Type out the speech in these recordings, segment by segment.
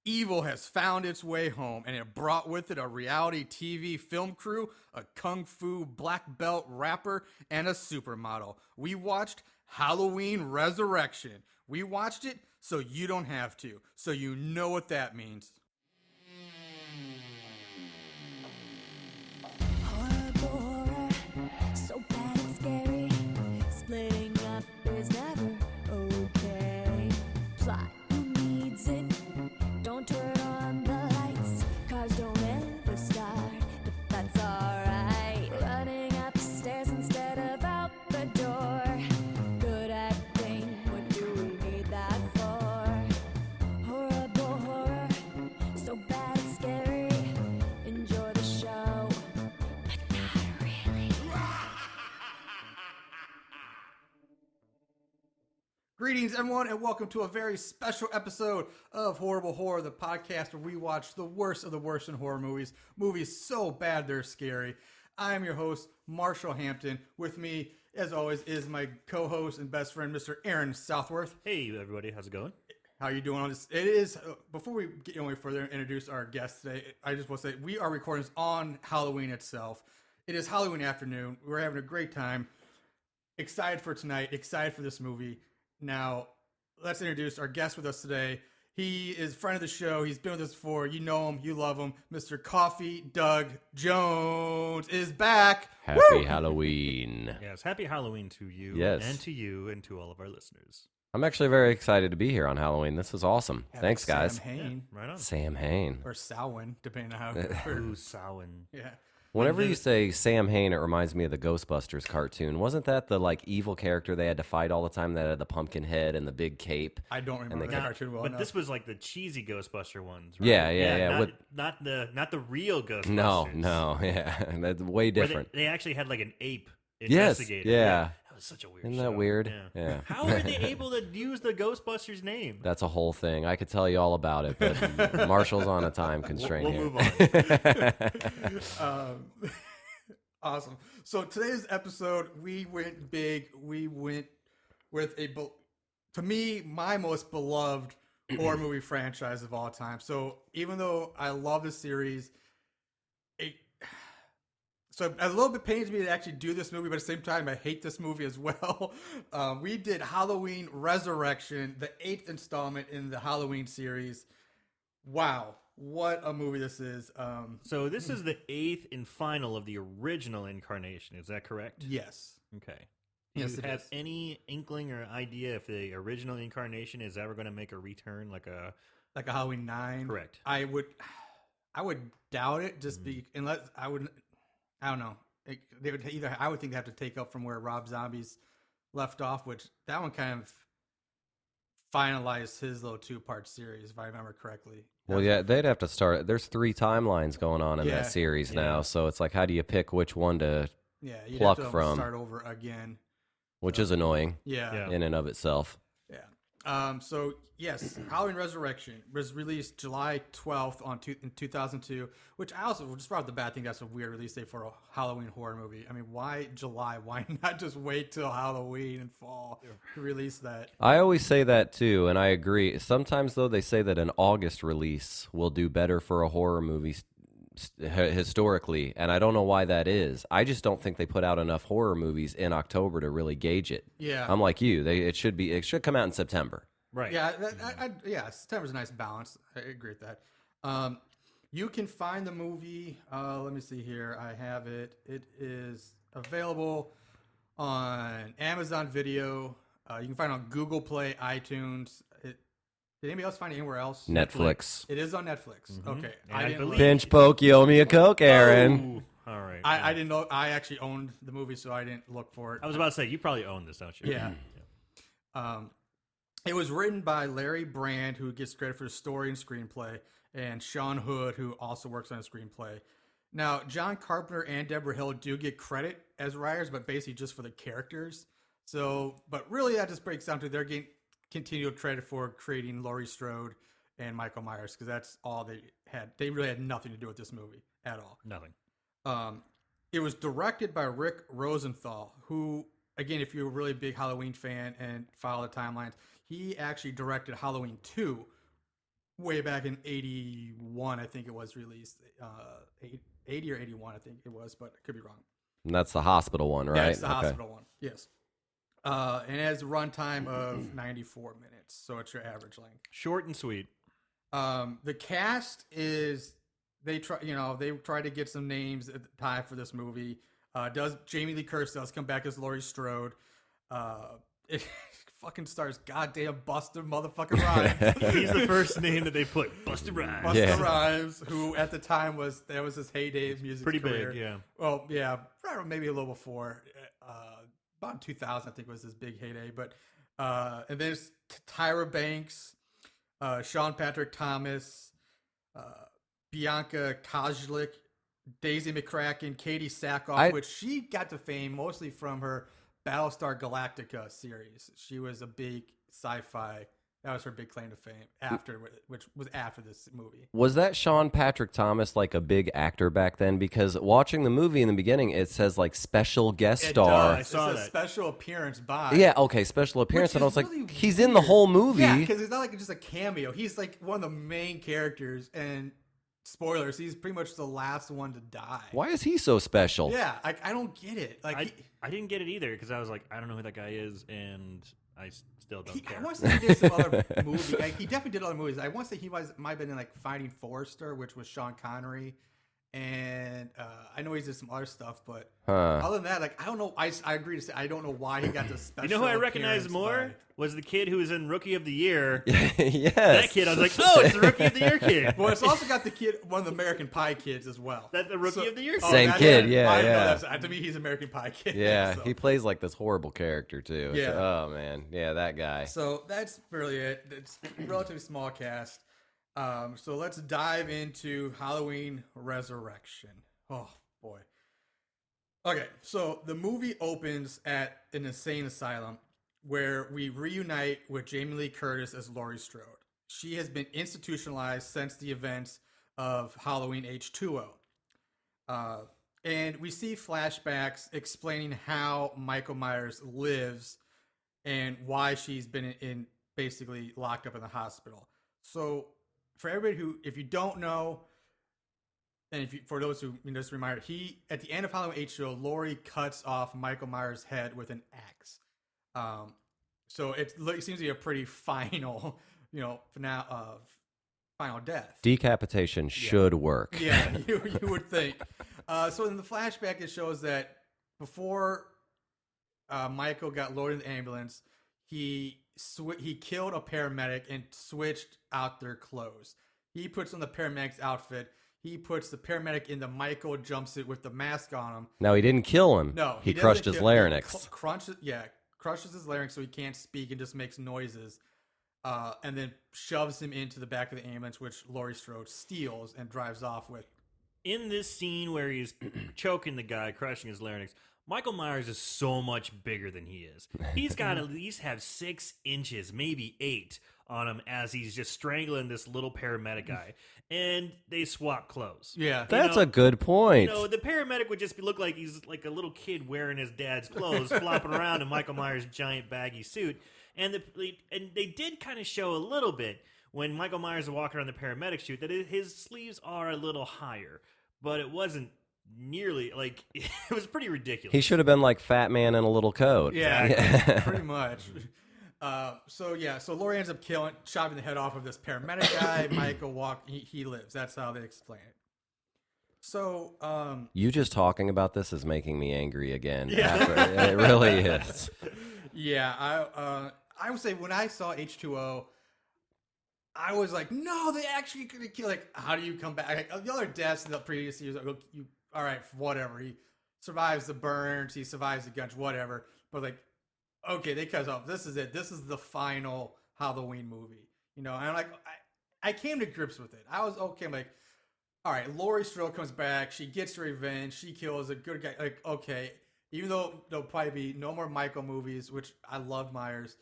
Evil has found its way home, and it brought with it a reality TV film crew, a kung fu black belt rapper, and a supermodel. We watched Halloween Resurrection. We watched it so you don't have to, so you know what that means. Horror, so bad and scary. Splitting up is never okay. Plot, who needs it? Don't turn on the lights. Cars don't ever start, but that's alright. Running upstairs instead of out the door. Good acting, what do we need that for? Horrible horror, so bad and scary. Enjoy the show, but not really. Greetings, everyone, and welcome to a very special episode of Horrible Horror, the podcast where we watch the worst of the worst in horror movies. Movies so bad they're scary. I am your host, Marshall Hampton. With me, as always, is my co-host and best friend, Mr. Aaron Southworth. Hey everybody, how's it going? How are you doing on this? It is, before we get any further and introduce our guest today, I just want to say we are recording this on Halloween itself. It is Halloween afternoon. We're having a great time. Excited for tonight. Excited for this movie. Now, let's introduce our guest with us today. He is a friend of the show. He's been with us before. You know him. You love him. Mr. Coffee Doug Jones is back. Happy Halloween. Yes, happy Halloween to you, Yes. and to you, and to all of our listeners. I'm actually very excited to be here on Halloween. This is awesome. Happy Thanks, guys. Sam Hain, Right on. Sam Hain. or Samhain, depending on how. Ooh, Samhain. Yeah. Whenever you say Sam Hain, it reminds me of the Ghostbusters cartoon. Wasn't that the evil character they had to fight all the time that had the pumpkin head and the big cape? I don't remember they that got- cartoon well But enough. this was like the cheesy Ghostbuster ones, right? Yeah, yeah. Not the real Ghostbusters. No, yeah. That's way Where different. They actually had like an ape Yes, investigator. yeah. That was such a weird Isn't show. that weird? Yeah. Yeah. How were they able to use the Ghostbusters name? That's a whole thing. I could tell you all about it, but Marshall's on a time constraint We'll here. move on. Awesome. So today's episode, we went big. We went with to me, my most beloved horror movie franchise of all time. So even though I love the series, so a little bit pains me to actually do this movie, but at the same time, I hate this movie as well. We did Halloween Resurrection, the 8th installment in the Halloween series. Wow. What a movie this is. So this is the 8th and final of the original incarnation. Is that correct? Yes. Okay. Do Yes, you it have is. any inkling or idea if the original incarnation is ever going to make a return? Like a Like a Halloween 9. correct. I would doubt it just unless I don't know. They would either, I would think they have to take up from where Rob Zombie's left off, which that one kind of finalized his little 2-part series, if I remember correctly. Well, yeah, they'd have to start. There's 3 timelines going on in Yeah, that series yeah. now, so it's like, how do you pick which one to, Yeah, you'd pluck have to from. start over again. which is annoying Yeah. Yeah. in and of itself. So yes, Halloween Resurrection was released July 12th in 2002, which I also just brought up the bad thing. That's a weird release date for a Halloween horror movie. I mean, why July? Why not just wait till Halloween and fall to release that? I always say that too, and I agree. Sometimes, though, they say that an August release will do better for a horror movie historically, and I don't know why that is. I just don't think they put out enough horror movies in October to really gauge it. Yeah. I'm like you. It should come out in September. Right. Yeah, September's a nice balance. I agree with that. You can find the movie. Let me see here. I have it. It is available on Amazon Video. You can find it on Google Play, iTunes. Did anybody else find it anywhere else? Netflix. It is on Netflix. Okay. And I didn't believe- Pinch poke, you owe me a Coke, Aaron. Ooh, all right. I didn't know. I actually owned the movie, so I didn't look for it. I was about to say you probably own this, don't you? Yeah. It was written by Larry Brand, who gets credit for the story and screenplay, and Sean Hood, who also works on the screenplay. Now, John Carpenter and Deborah Hill do get credit as writers, but basically just for the characters. So, but really that just breaks down to they're getting continual credit for creating Laurie Strode and Michael Myers, because that's all they had. They really had nothing to do with this movie at all. Nothing. It was directed by Rick Rosenthal, who, again, if you're a really big Halloween fan and follow the timelines, he actually directed Halloween 2, way back in 81, I think it was released. 80 or 81, I think it was, but I could be wrong. And that's the hospital one, right? Yeah, it's the Okay. hospital one. Yes. And it has a runtime of 94 minutes, so it's your average length. Short and sweet. The cast is they try to get some names at the time for this movie. Jamie Lee Curtis does come back as Laurie Strode. It fucking stars goddamn Buster motherfucking Rhymes. He's the first name that they put. Busta Rhymes. Buster Yeah. Rhymes, who at the time was his heyday of music Pretty career. big, yeah. Well, yeah, probably maybe a little before. About 2000, I think, was his big heyday. But and then it's Tyra Banks, Sean Patrick Thomas, Bianca Kozlik, Daisy McCracken, Katie Sackhoff, which she got to fame mostly from her Battlestar Galactica series. She was a big sci-fi. That was her big claim to fame which was after this movie. Was that Sean Patrick Thomas like a big actor back then? Because watching the movie in the beginning, it says like special guest star. I saw it's a that. special appearance by. Yeah, okay, special appearance. Which And I is was like, really he's in the weird. whole movie. Yeah, because it's not like just a cameo. He's like one of the main characters, and spoilers, he's pretty much the last one to die. Why is he so special? Yeah, I don't get it. Like, I didn't get it either because I was like, I don't know who that guy is, and I still don't care. I want to say he did some other movie. Like, he definitely did other movies. I want to say he might have been in like Finding Forrester, which was Sean Connery, and I know he did some other stuff. But other than that, like I don't know. I agree to say I don't know why he got the special. You know who I recognized appearance more? Was the kid who was in Rookie of the Year. Yes. That kid, I was like, oh, it's the Rookie of the Year kid. Well, it's also got the kid, one of the American Pie kids as well. That's the Rookie of the Year kid. Same kid, yeah, I know yeah. to me, he's American Pie kid. Yeah, so. he plays like this horrible character too. Yeah. Oh man, yeah, that guy. So that's really it. It's a relatively small cast. So let's dive into Halloween Resurrection. Oh boy. Okay, so the movie opens at an insane asylum where we reunite with Jamie Lee Curtis as Laurie Strode. She has been institutionalized since the events of Halloween H2O. And we see flashbacks explaining how Michael Myers lives and why she's been in basically locked up in the hospital. So for everybody who, if you don't know, and for those who, just a reminder, at the end of Halloween H2O, Laurie cuts off Michael Myers' head with an axe. So it seems to be a pretty final, final death. Decapitation should work. Yeah, you would think. So in the flashback, it shows that before Michael got loaded in the ambulance, he killed a paramedic and switched out their clothes. He puts on the paramedic's outfit. He puts the paramedic in the Michael jumpsuit with the mask on him. Now he didn't kill him. No, he doesn't crushed his kill- larynx. Crushes his larynx so he can't speak and just makes noises. And then shoves him into the back of the ambulance, which Laurie Strode steals and drives off with. In this scene where he's choking the guy, crushing his larynx, Michael Myers is so much bigger than he is. He's got to at least have 6 inches, maybe 8, on him as he's just strangling this little paramedic guy. And they swap clothes. Yeah. That's a good point. The paramedic would just look like he's like a little kid wearing his dad's clothes, flopping around in Michael Myers' giant baggy suit. And they did kind of show a little bit when Michael Myers is walking around the paramedic chute that his sleeves are a little higher, but it wasn't nearly it was pretty ridiculous. He should have been like Fat Man in a little coat. Yeah, pretty much. So Laurie ends up chopping the head off of this paramedic guy. Michael he lives. That's how they explain it. So, You just talking about this is making me angry again. Yeah. It really is. yeah, I would say when I saw H2O, I was like, no, they actually could have killed. Like, how do you come back? Like, the other deaths in the previous years, all right, whatever. He survives the burns, he survives the guns, whatever. But okay, they cut off. This is it. This is the final Halloween movie. And I'm like, I came to grips with it. I was okay. I'm like, all right, Laurie Strode comes back. She gets her revenge. She kills a good guy. Like, okay, even though there'll probably be no more Michael movies, which I love Myers,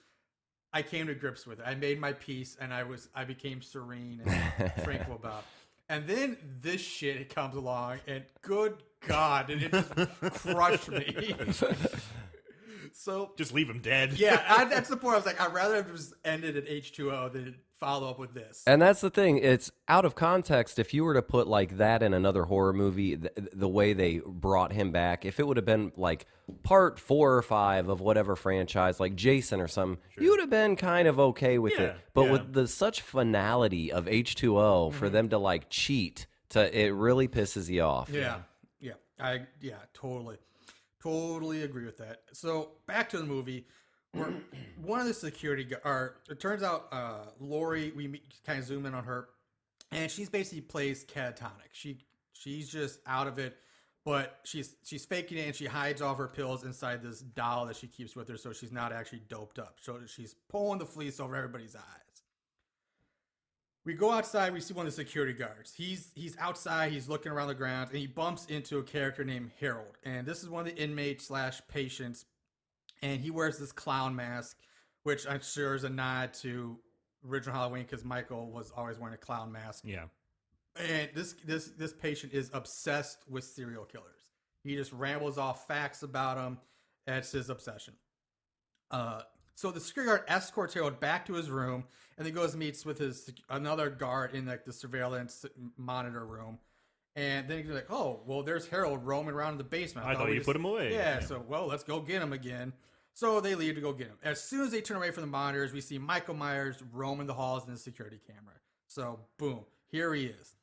I came to grips with it. I made my peace, and I became serene and tranquil about it. And then this shit comes along, and good God, and it just crushed me. So just leave him dead. yeah, that's the point. I was like, I'd rather have just ended at H2O than follow up with this. And that's the thing. It's out of context. If you were to put like that in another horror movie, the way they brought him back, if it would have been like part 4 or 5 of whatever franchise, like Jason or something, you would have been kind of okay with it. But with the such finality of H2O, for them to like cheat, it really pisses you off. Yeah, totally agree with that. So back to the movie, where one of the security it turns out Lori, we kind of zoom in on her, and she's basically plays catatonic. She's just out of it, but she's faking it, and she hides all of her pills inside this doll that she keeps with her, so she's not actually doped up. So she's pulling the fleece over everybody's eyes. We go outside. We see one of the security guards. He's outside. He's looking around the grounds, and he bumps into a character named Harold. And this is one of the inmates / patients. And he wears this clown mask, which I'm sure is a nod to original Halloween because Michael was always wearing a clown mask. Yeah. And this patient is obsessed with serial killers. He just rambles off facts about them. That's his obsession. So the security guard escorts Harold back to his room, and then goes and meets with another guard in like the surveillance monitor room. And then he's like, "Oh, well, there's Harold roaming around in the basement. I thought you put him away." Yeah, so well, let's go get him again. So they leave to go get him. As soon as they turn away from the monitors, we see Michael Myers roaming the halls in the security camera. So boom, here he is.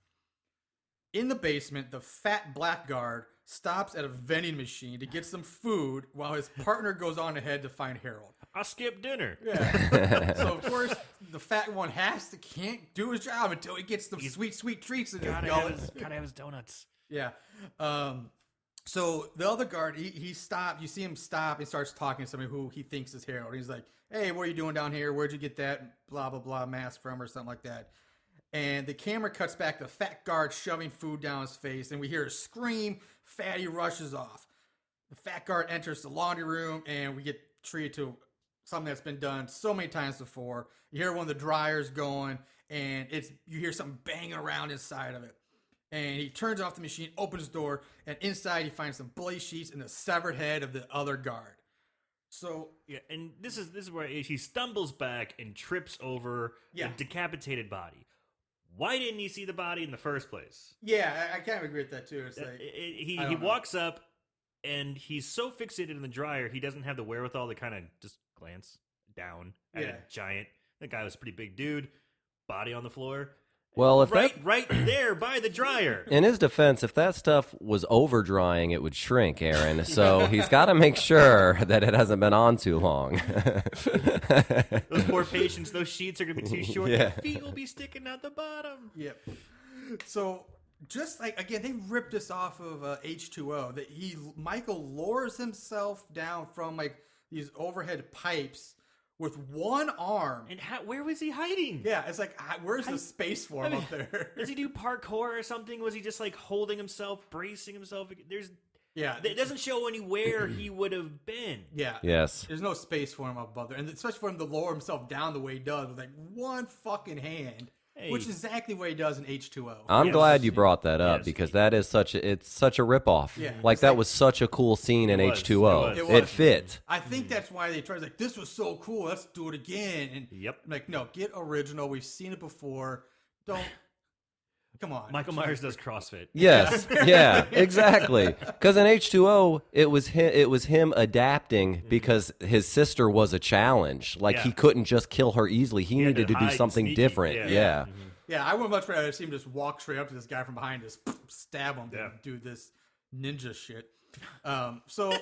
In the basement, the fat black guard stops at a vending machine to get some food while his partner goes on ahead to find Harold. I skipped dinner. Yeah. So of course the fat one can't do his job until he gets the sweet treats in his gullet. Gotta have his donuts. Yeah. So the other guard, he stopped. You see him stop and starts talking to somebody who he thinks is Harold. He's like, "Hey, what are you doing down here? Where'd you get that blah blah blah mask from?" or something like that. And the camera cuts back to the fat guard shoving food down his face, and we hear a scream. Fatty rushes off. The fat guard enters the laundry room, and we get treated to something that's been done so many times before. You hear one of the dryers going, and you hear something banging around inside of it. And he turns off the machine, opens the door, and inside he finds some bloody sheets and the severed head of the other guard. So yeah, and this is where he stumbles back and trips over the decapitated body. Why didn't he see the body in the first place? Yeah, I kind of agree with that too. It's like, he walks up, and he's so fixated in the dryer, he doesn't have the wherewithal to kind of just glance down at a giant. That guy was a pretty big dude, body on the floor. Well, if right there by the dryer. In his defense, if that stuff was over drying, it would shrink, Aaron. So he's got to make sure that it hasn't been on too long. Those poor patients, those sheets are going to be too short. Their feet will be sticking out the bottom. Yep. So just like, again, they ripped this off of H2O. That Michael lowers himself down from like these overhead pipes with one arm. And where was he hiding? Yeah, it's like, where's the space for him up there? Does he do parkour or something? Was he just like holding himself, bracing himself? It doesn't show anywhere he would have been. Yeah. Yes. There's no space for him up above there. And especially for him to lower himself down the way he does with like one fucking hand. Which is exactly what he does in H2O. I'm glad you brought that up because that is such a ripoff. Yeah. Like that was such a cool scene in H2O. It fit. I think that's why they tried like, this was so cool, let's do it again. And I'm like, no, get original. We've seen it before. Come on. Michael Myers does CrossFit. Yes. Yeah, exactly. Because in H2O, it was him adapting because his sister was a challenge. Like he couldn't just kill her easily. He needed to do something different. Yeah. Yeah, I would much rather see him just walk straight up to this guy from behind, just stab him, and do this ninja shit. So,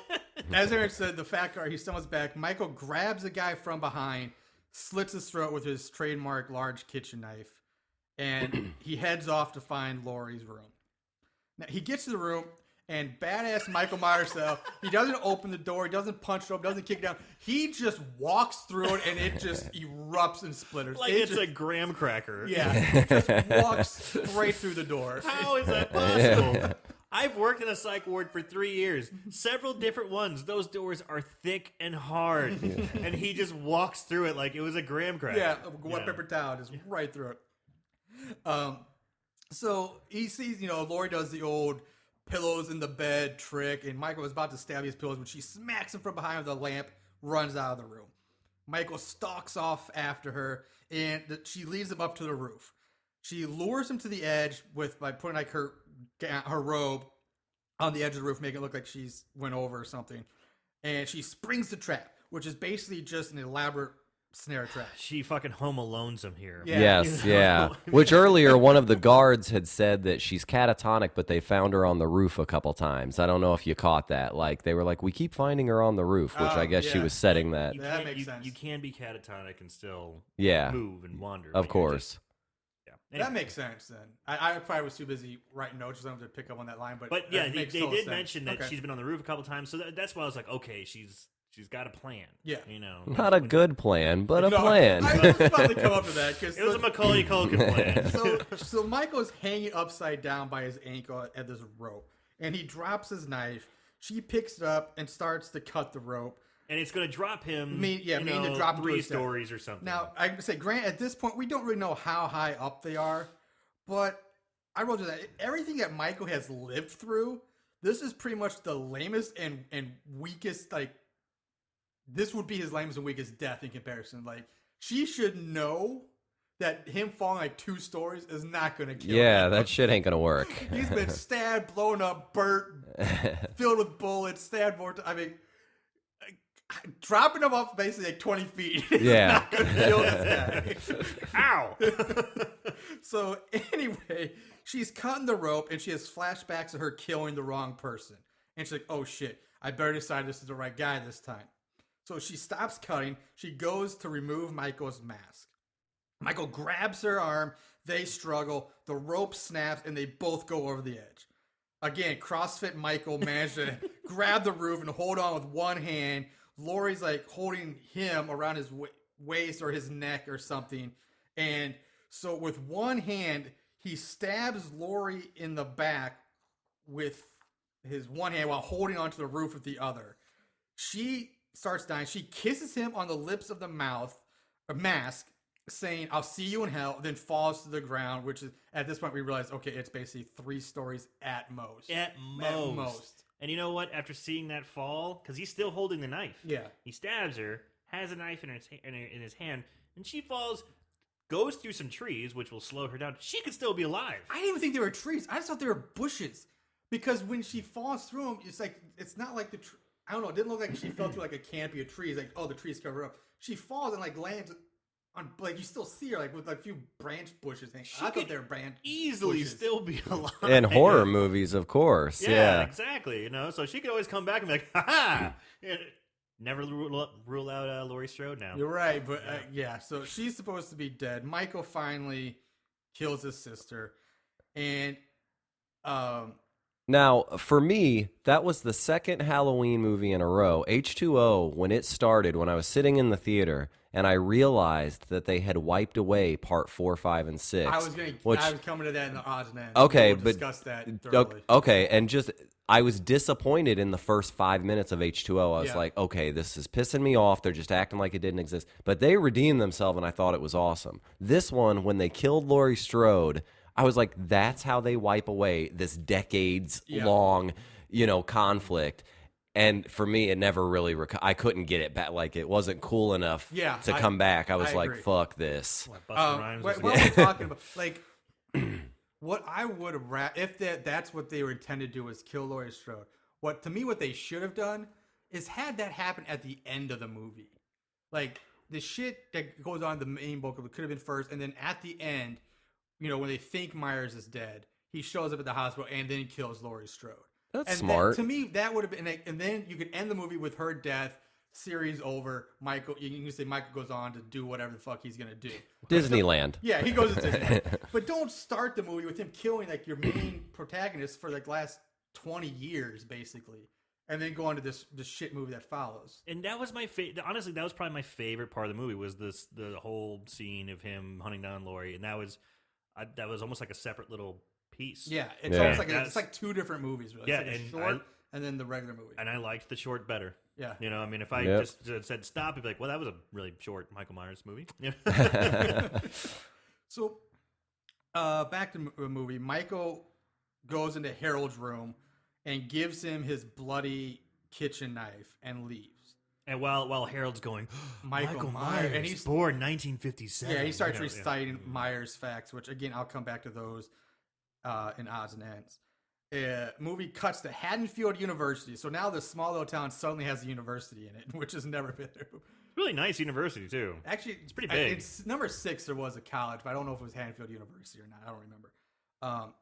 as Aaron said, the fat guard, he stumbles back. Michael grabs the guy from behind, slits his throat with his trademark large kitchen knife, and he heads off to find Laurie's room. Now, he gets to the room, and badass Michael Myers style, he doesn't open the door, he doesn't punch it open, doesn't kick it down. He just walks through it, and it just erupts and splitters. Like it's a graham cracker. Yeah, just walks straight through the door. How is that possible? I've worked in a psych ward for 3 years. Several different ones. Those doors are thick and hard. And he just walks through it like it was a graham cracker. Yeah, wet paper towel, just right through it. So he sees, Laurie does the old pillows in the bed trick, and Michael was about to stab his pillows when she smacks him from behind with a lamp, runs out of the room. Michael stalks off after her, and she leads him up to the roof. She lures him to the edge by putting like her robe on the edge of the roof, making it look like she's went over or something. And she springs the trap, which is basically just an elaborate snare trap. She fucking Home Alones him here. Yeah. Yes, yeah. Which earlier one of the guards had said that she's catatonic, but they found her on the roof a couple times. I don't know if you caught that. Like they were like, we keep finding her on the roof, which I guess she yeah. was setting that. You That can't- makes you- sense. You can be catatonic and still Yeah, move and wander. of but you're course. just- yeah. That Anyway. makes sense then. I probably was too busy writing notes, so I wanted to pick up on that line. But Yeah, that they makes total did sense. mention that Okay. she's been on the roof a couple times, so that's why I was like, okay, she's got a plan. Yeah. You know, Not a good plan, but a No, plan. I was about to come up to that because It was a Macaulay Culkin plan. so Michael's hanging upside down by his ankle at this rope, and he drops his knife. She picks it up and starts to cut the rope. And it's going to drop him. Mean to drop him to 3 his death. stories or something. Now, I would say, Grant, at this point, we don't really know how high up they are, but I wrote that everything that Michael has lived through, this is pretty much the lamest and weakest, like, this would be his lamest and weakest death in comparison. Like, she should know that him falling like 2 stories is not going to kill Yeah, him. that shit ain't gonna work. He's been stabbed, blown up, burnt, filled with bullets, stabbed more I mean, dropping him off basically like 20 feet is Yeah. not going to kill this guy. Ow! So anyway, she's cutting the rope and she has flashbacks of her killing the wrong person. And she's like, oh shit, I better decide this is the right guy this time. So she stops cutting. She goes to remove Michael's mask. Michael grabs her arm. They struggle. The rope snaps and they both go over the edge. Again, CrossFit Michael managed to grab the roof and hold on with one hand. Laurie's like holding him around his waist or his neck or something. And so with one hand, he stabs Laurie in the back with his one hand while holding onto the roof with the other. She starts dying. She kisses him on the lips of the mask, saying, I'll see you in hell, then falls to the ground, which is, at this point, we realize, okay, it's basically 3 stories at most. At most. And you know what? After seeing that fall, because he's still holding the knife. Yeah. He stabs her, has a knife in his hand, and she falls, goes through some trees, which will slow her down. She could still be alive. I didn't even think they were trees. I just thought they were bushes. Because when she falls through them, it's like, it's not like I don't know, it didn't look like she fell through like a canopy of trees, like, oh, the trees cover her up. She falls and like lands on, like, you still see her like with a few branch bushes hanging. I thought they were branch Easily bushes. still be alive. In horror movies, of course. Yeah, Yeah. exactly. You know, so she could always come back and be like, ha ha! Never rule out Laurie Strode now. You're right, but yeah, so she's supposed to be dead. Michael finally kills his sister, and Now, for me, that was the second Halloween movie in a row. H2O, when it started, when I was sitting in the theater, and I realized that they had wiped away part 4, 5, and 6. I was coming to that in the odds and ends. Okay, We'll but discuss that thoroughly. okay, and just I was disappointed in the first 5 minutes of H2O. I was Yeah. like, okay, this is pissing me off. They're just acting like it didn't exist. But they redeemed themselves, and I thought it was awesome. This one, when they killed Laurie Strode, I was like, that's how they wipe away this decades-long, conflict. And for me, it never really. I couldn't get it back. Like it wasn't cool enough to come back. I was I like, agree. "Fuck this." Busta Rhymes was What we're talking about, like, what I would have if that's what they were intended to do was kill Laurie Strode. What they should have done is had that happen at the end of the movie. Like the shit that goes on in the main book could have been first, and then at the end, when they think Myers is dead, he shows up at the hospital and then kills Laurie Strode. That's And smart. to me, that would have been, and then you could end the movie with her death. Series over. Michael, you can say Michael goes on to do whatever the fuck he's gonna do. Disneyland. Yeah, he goes to Disneyland. But don't start the movie with him killing like your main protagonist for like last 20 years, basically, and then go on to this shit movie that follows. And that was my favorite. Honestly, that was probably my favorite part of the movie. Was the whole scene of him hunting down Laurie, and that was almost like a separate little piece. Yeah, it's Yeah. almost like it's like 2 different movies. Really. Yeah, it's like a and short and then the regular movie. And I liked the short better. Yeah. I mean, if I Yep. just said stop, you'd be like, well, that was a really short Michael Myers movie. So, back to the movie. Michael goes into Harold's room and gives him his bloody kitchen knife and leaves. And while Harold's going, Michael Myers, and he's born 1957. yeah, he starts you know, reciting Myers facts, which again I'll come back to those in odds and ends. Movie cuts to Haddonfield University, so now this small little town suddenly has a university in it, which has never been there. Really nice university too. Actually, It's pretty big. It's number 6. There was a college, but I don't know if it was Haddonfield University or not. I don't remember.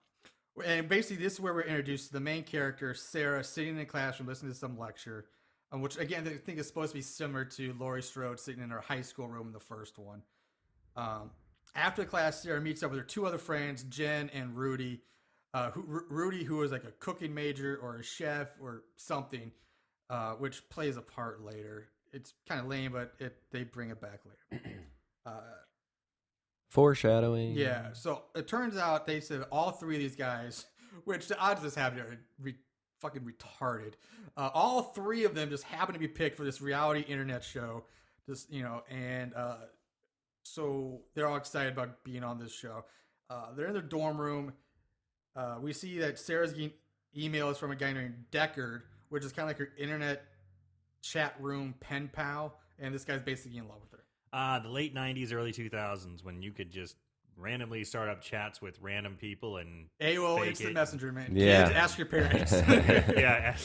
And basically, this is where we're introduced to the main character, Sarah, sitting in a classroom listening to some lecture, which again I think is supposed to be similar to Laurie Strode sitting in her high school room in the first one. After class, Sarah meets up with her 2 other friends, Jen and Rudy. Rudy, who is like a cooking major or a chef or something, which plays a part later. It's kind of lame, but they bring it back later. Foreshadowing. Yeah, so it turns out they said all 3 of these guys, which the odds of this happening are fucking retarded. All 3 of them just happen to be picked for this reality internet show. Just and so they're all excited about being on this show. They're in their dorm room. We see that Sarah's getting emails from a guy named Deckard, which is kind of like her internet chat room pen pal, and this guy's basically in love with her. The late 90s, early 2000s, when you could just randomly start up chats with random people and AOL fake Instant it. Messenger, man. Yeah. Kids, ask your parents. Yeah,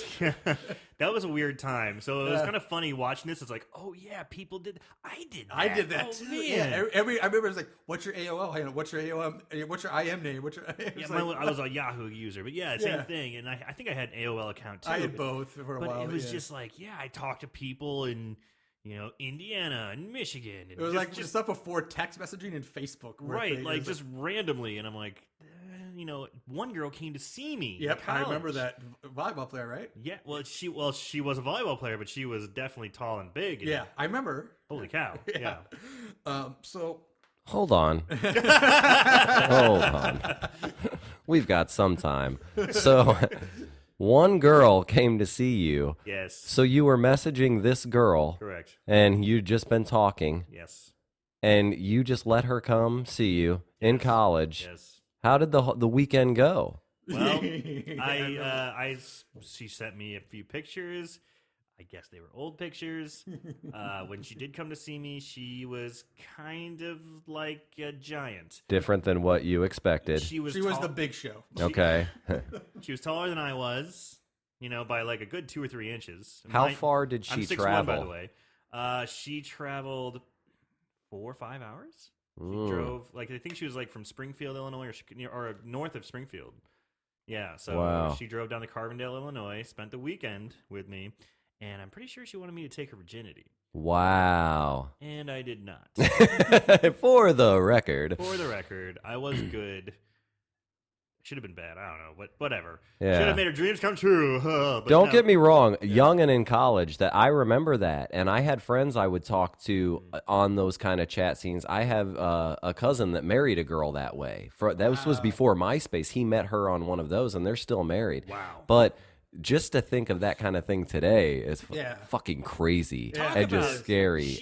that was a weird time. So it was kind of funny watching this. It's like, oh yeah, people did. I did that. I did that Oh, too. man. Yeah, I remember it was like, what's your AOL handle? What's your AOL? What's your IM name? What's your? Yeah, I was a Yahoo user, but yeah, same thing. And I think I had an AOL account too. I had both for a but while. it was yeah. just like, yeah, I talked to people in Indiana and Michigan. And It was like just stuff before text messaging and Facebook. right, like just randomly, and I'm like, one girl came to see me. in Yep, I remember college. that volleyball player, right? Yeah, she was a volleyball player, but she was definitely tall and big. And Yeah, I remember. holy cow! Yeah. So Hold on. Hold on. We've got some time. So, one girl came to see you. Yes. So you were messaging this girl, Correct. and you'd just been talking, Yes. and you just let her come see you in college. Yes. How did the weekend go? Well, she sent me a few pictures. I guess they were old pictures. When she did come to see me, she was kind of like a giant. Different than what you expected. She was she was tall- the big show. Okay. She was taller than I was, by like a good 2 or 3 inches. How far did she I'm 6'1", travel? by the way. She traveled 4 or 5 hours. She Mm. drove I think she was like from Springfield, Illinois, or north of Springfield. Yeah, so Wow. she drove down to Carbondale, Illinois, spent the weekend with me, and I'm pretty sure she wanted me to take her virginity, Wow. and I did not. For the record. For the record, I was good. Should have been bad. I don't know, but whatever. Yeah. Should have made her dreams come true. But Don't no. get me wrong, young and in college, that I remember that, and I had friends I would talk to on those kind of chat scenes. I have a cousin that married a girl that way. That was before MySpace. He met her on one of those, and they're still married. Wow. But just to think of that kind of thing today is Yeah. fucking crazy Talk and about just scary.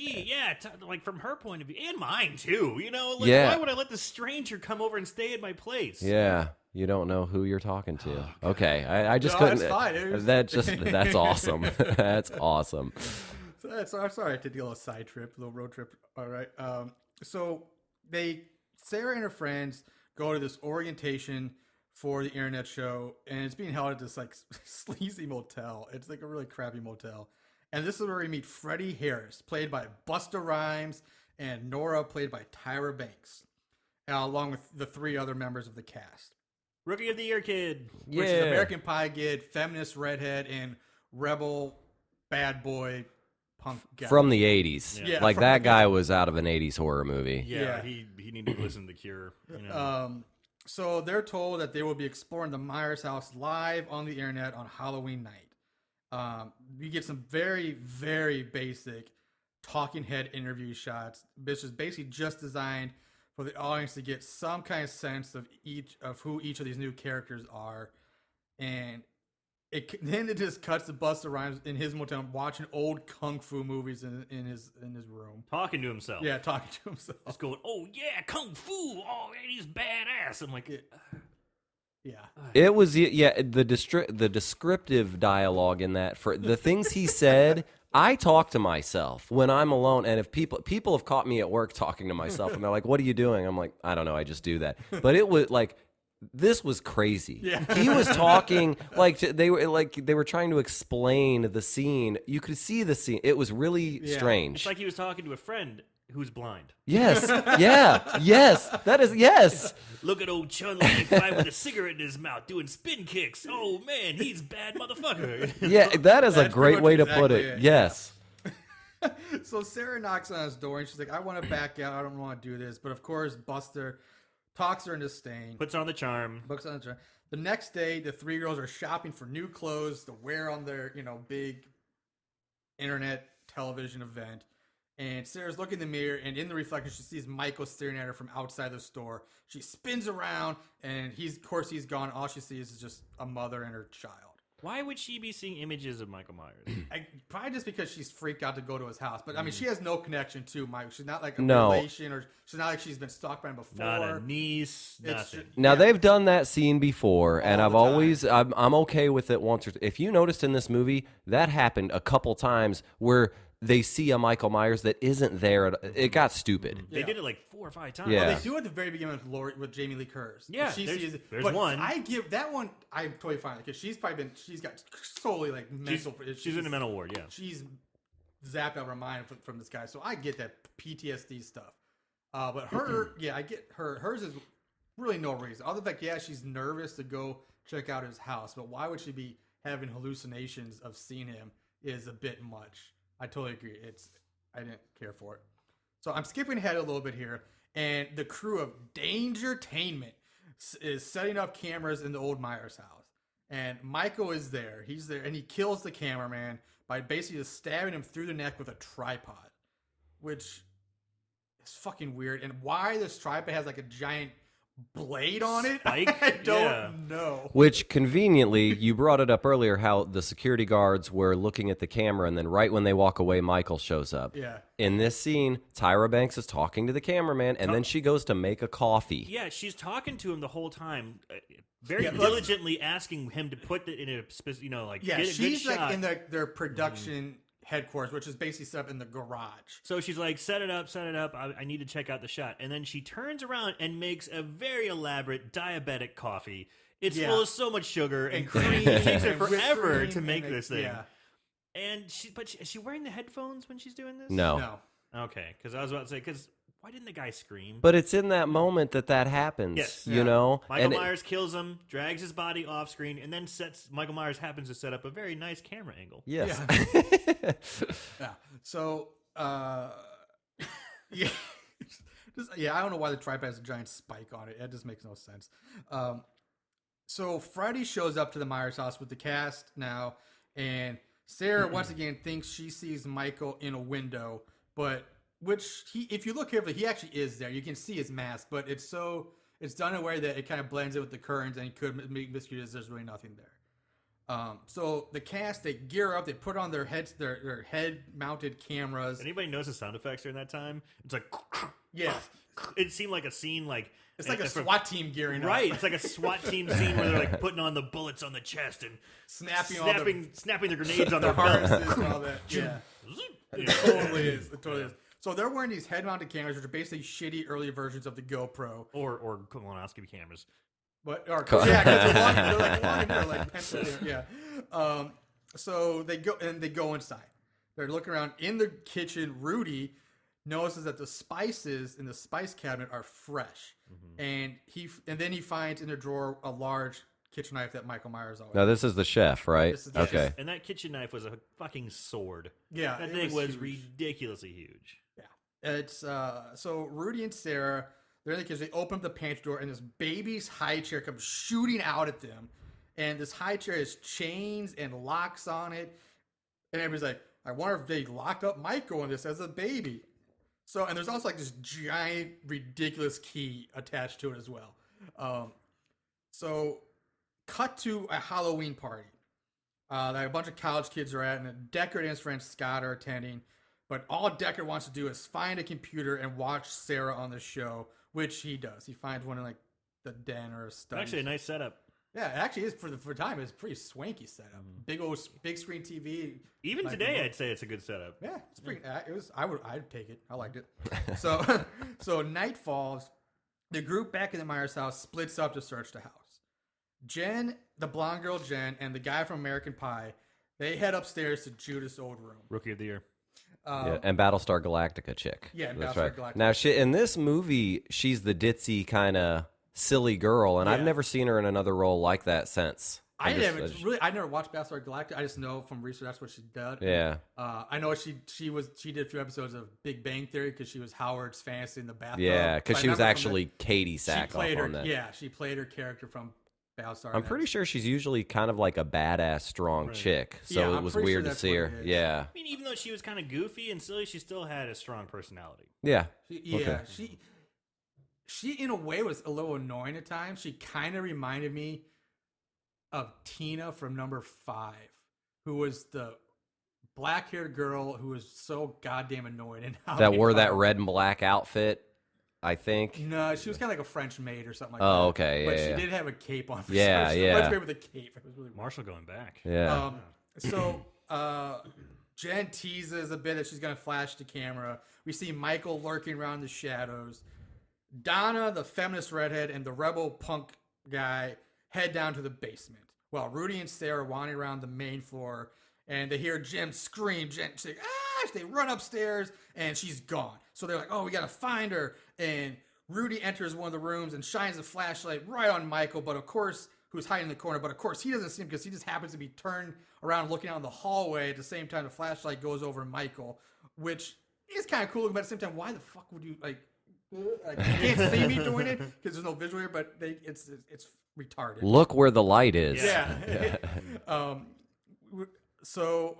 Like from her point of view, and mine too. Yeah. Why would I let this stranger come over and stay at my place? Yeah, you don't know who you're talking to. Okay, I just No, couldn't. it's fine. It was- That's awesome. That's awesome. So I'm sorry I had to deal with a side trip, a little road trip. All right. So Sarah and her friends go to this orientation for the internet show, and it's being held at this like sleazy motel. It's like a really crappy motel. And this is where we meet Freddie Harris, played by Busta Rhymes, and Nora, played by Tyra Banks, along with the 3 other members of the cast. Rookie of the Year kid. Which is American Pie kid, feminist redhead, and rebel bad boy punk guy. From the 80s. Yeah, Like from that the- guy was out of an 80s horror movie. Yeah, Yeah. he needed to listen to The Cure. So they're told that they will be exploring the Myers house live on the internet on Halloween night. We get some very, very basic talking head interview shots, which is basically just designed for the audience to get some kind of sense of who each of these new characters are. And then it just cuts to Busta Rhymes in his motel watching old kung fu movies in his room. Talking to himself. Yeah, talking to himself. Just going, oh yeah, kung fu. Oh, he's badass. I'm like, Yeah. It was the descriptive dialogue in that for the things he said I talk to myself when I'm alone, and if people have caught me at work talking to myself, and they're like, "What are you doing?" I'm like, "I don't know, I just do that." But it was like, this was crazy. Yeah. He was talking like they were trying to explain the scene. You could see the scene. It was really strange. It's like he was talking to a friend who's blind. Yes, yeah, yes, that is yes. Look at old Chun Li fight with a cigarette in his mouth doing spin kicks. Oh man, he's bad motherfucker. Yeah, that is a That's great pretty way to much put exactly it. it, Yes. So Sarah knocks on his door and she's like, I want to back out. I don't want to do this. But of course, Buster talks her into staying. Puts on the charm. Books on the next day, the three girls are shopping for new clothes to wear on their, big internet television event. And Sarah's looking in the mirror, and in the reflection, she sees Michael staring at her from outside the store. She spins around, and he's gone. All she sees is just a mother and her child. Why would she be seeing images of Michael Myers? Probably just because she's freaked out to go to his house. But I mean, she has no connection to Mike. She's not like a No. relation, or she's not like she's been stalked by him before. Not a niece, It's nothing. ju- Now Yeah. they've done that scene before, and All I've the time. always I'm okay with it once or if you noticed in this movie that happened a couple times where they see a Michael Myers that isn't there. It got stupid. They Yeah. did it like 4 or 5 times. Yeah. Well, they do at the very beginning with Jamie Lee Curtis. Yeah, she there's- sees, there's but one. I give that one. I'm totally fine because she's got solely like mental. She's in a mental ward, yeah. She's zapped out of her mind from this guy, so I get that PTSD stuff. But her, yeah, I get her. Hers is really no reason. Other than fact, she's nervous to go check out his house, but why would she be having hallucinations of seeing him? Is a bit much. I totally agree. I didn't care for it. So I'm skipping ahead a little bit here, and the crew of Dangertainment is setting up cameras in the old Myers house. And Michael is there. He's there, and he kills the cameraman by basically just stabbing him through the neck with a tripod, which is fucking weird. And why this tripod has like a giant blade on it, Spike? I don't Yeah. know. Which conveniently, you brought it up earlier how the security guards were looking at the camera, and then right when they walk away, Michael shows up. Yeah. In this scene, Tyra Banks is talking to the cameraman, and then she goes to make a coffee. Yeah, she's talking to him the whole time, very Yeah, let's- diligently asking him to put it in a specific, like Yeah, get a good she's like shot. in their production headquarters, which is basically set up in the garage. So she's like, set it up. I need to check out the shot. And then she turns around and makes a very elaborate diabetic coffee. It's Yeah. full of so much sugar and And cream. cream It takes her and whipped forever cream to make and this thing. Yeah. And is she wearing the headphones when she's doing this? No. No. Okay, because I was about to say, because why didn't the guy scream? But it's in that moment that happens, Yes. you Yeah. know? Michael And it- Myers kills him, drags his body off screen, and then Michael Myers happens to set up a very nice camera angle. Yes. Yeah. So, yeah. I don't know why the tripod has a giant spike on it. It just makes no sense. So Friday shows up to the Myers house with the cast now, and Sarah once again thinks she sees Michael in a window, but if you look carefully, he actually is there. You can see his mask, but it's done in a way that it kind of blends in with the curtains, and you could miscue as there's really nothing there. So the cast, they gear up, they put on their heads, their head-mounted cameras. Anybody notice the sound effects during that time? It's like, Yeah, it seemed like a scene like it's like a from- SWAT team gearing Right, up, it's like a SWAT team scene where they're like putting on the bullets on the chest and snapping the grenades on the their belt. harnesses and all that. Yeah, Yeah. it totally is. It totally is. So they're wearing these head-mounted cameras, which are basically shitty early versions of the GoPro. or colonoscopy cameras. But because they're like long and they're like pencil. Yeah. So they go inside. They're looking around in the kitchen. Rudy notices that the spices in the spice cabinet are fresh, and then he finds in the drawer a large kitchen knife that Michael Myers always. Now, this is the chef, right? This is the Okay. chef. And that kitchen knife was a fucking sword. Yeah, That it thing was huge. ridiculously huge. Yeah, it's so Rudy and Sarah, they're in the kitchen. They open up the pantry door, and this baby's high chair comes shooting out at them, and this high chair has chains and locks on it, and everybody's like, I wonder if they locked up Michael in this as a baby. So, and there's also like this giant, ridiculous key attached to it as well. So, cut to a Halloween party that a bunch of college kids are at, and Deckard and his friend Scott are attending. But all Deckard wants to do is find a computer and watch Sarah on the show, which he does. He finds one in like the den or a study. Actually, a nice setup. Yeah, it actually is for time. It's a pretty swanky setup. Big screen TV. Even like today, remote. I'd say it's a good setup. Yeah, it's pretty. It was. I'd take it. I liked it. So night falls. The group back in the Myers house splits up to search the house. Jen, the blonde girl Jen, and the guy from American Pie, they head upstairs to Judith's old room. Rookie of the year. Yeah, and Battlestar Galactica chick. Yeah, and That's Battlestar right. Galactica. Now, in this movie, she's the ditzy kind of silly girl, and I've Yeah. never seen her in another role like that since. I never watched Battlestar Galactica. I just know from research that's what she did. Yeah. I know she did a few episodes of Big Bang Theory because she was Howard's fantasy in the bathtub. Yeah, because So I she was remember from actually Katie she Sackhoff played her. on that. Yeah, she played her character from Battlestar. I'm pretty sure she's usually kind of like a badass, strong chick. So Yeah, it I'm was pretty sure weird to that's see what her. it is. Yeah. I mean, even though she was kind of goofy and silly, she still had a strong personality. Yeah. Yeah, she in a way was a little annoying at times. She kind of reminded me of Tina from Number 5, who was the black-haired girl who was so goddamn annoying and how That they wore that found- red and black outfit, I think. No, she was kind of like a French maid or something like Oh, that. okay, But yeah, she yeah. did have a cape on. For Yeah, some reason. yeah. French maid with a cape. It was really weird. Marshall going back. Yeah. So Jen teases a bit that she's going to flash the camera. We see Michael lurking around the shadows. Donna, the feminist redhead, and the rebel punk guy head down to the basement, while Rudy and Sarah wander around the main floor, and they hear Jen scream. Jen, she's like, ah! They run upstairs, and she's gone. So they're like, oh, we got to find her. And Rudy enters one of the rooms and shines a flashlight right on Michael, but of course, who's hiding in the corner. But of course, he doesn't see him because he just happens to be turned around looking out in the hallway at the same time the flashlight goes over Michael, which is kind of cool. But at the same time, why the fuck would you like you can't see me doing it because there's no visual here, but it's retarded. Look where the light is. Yeah. So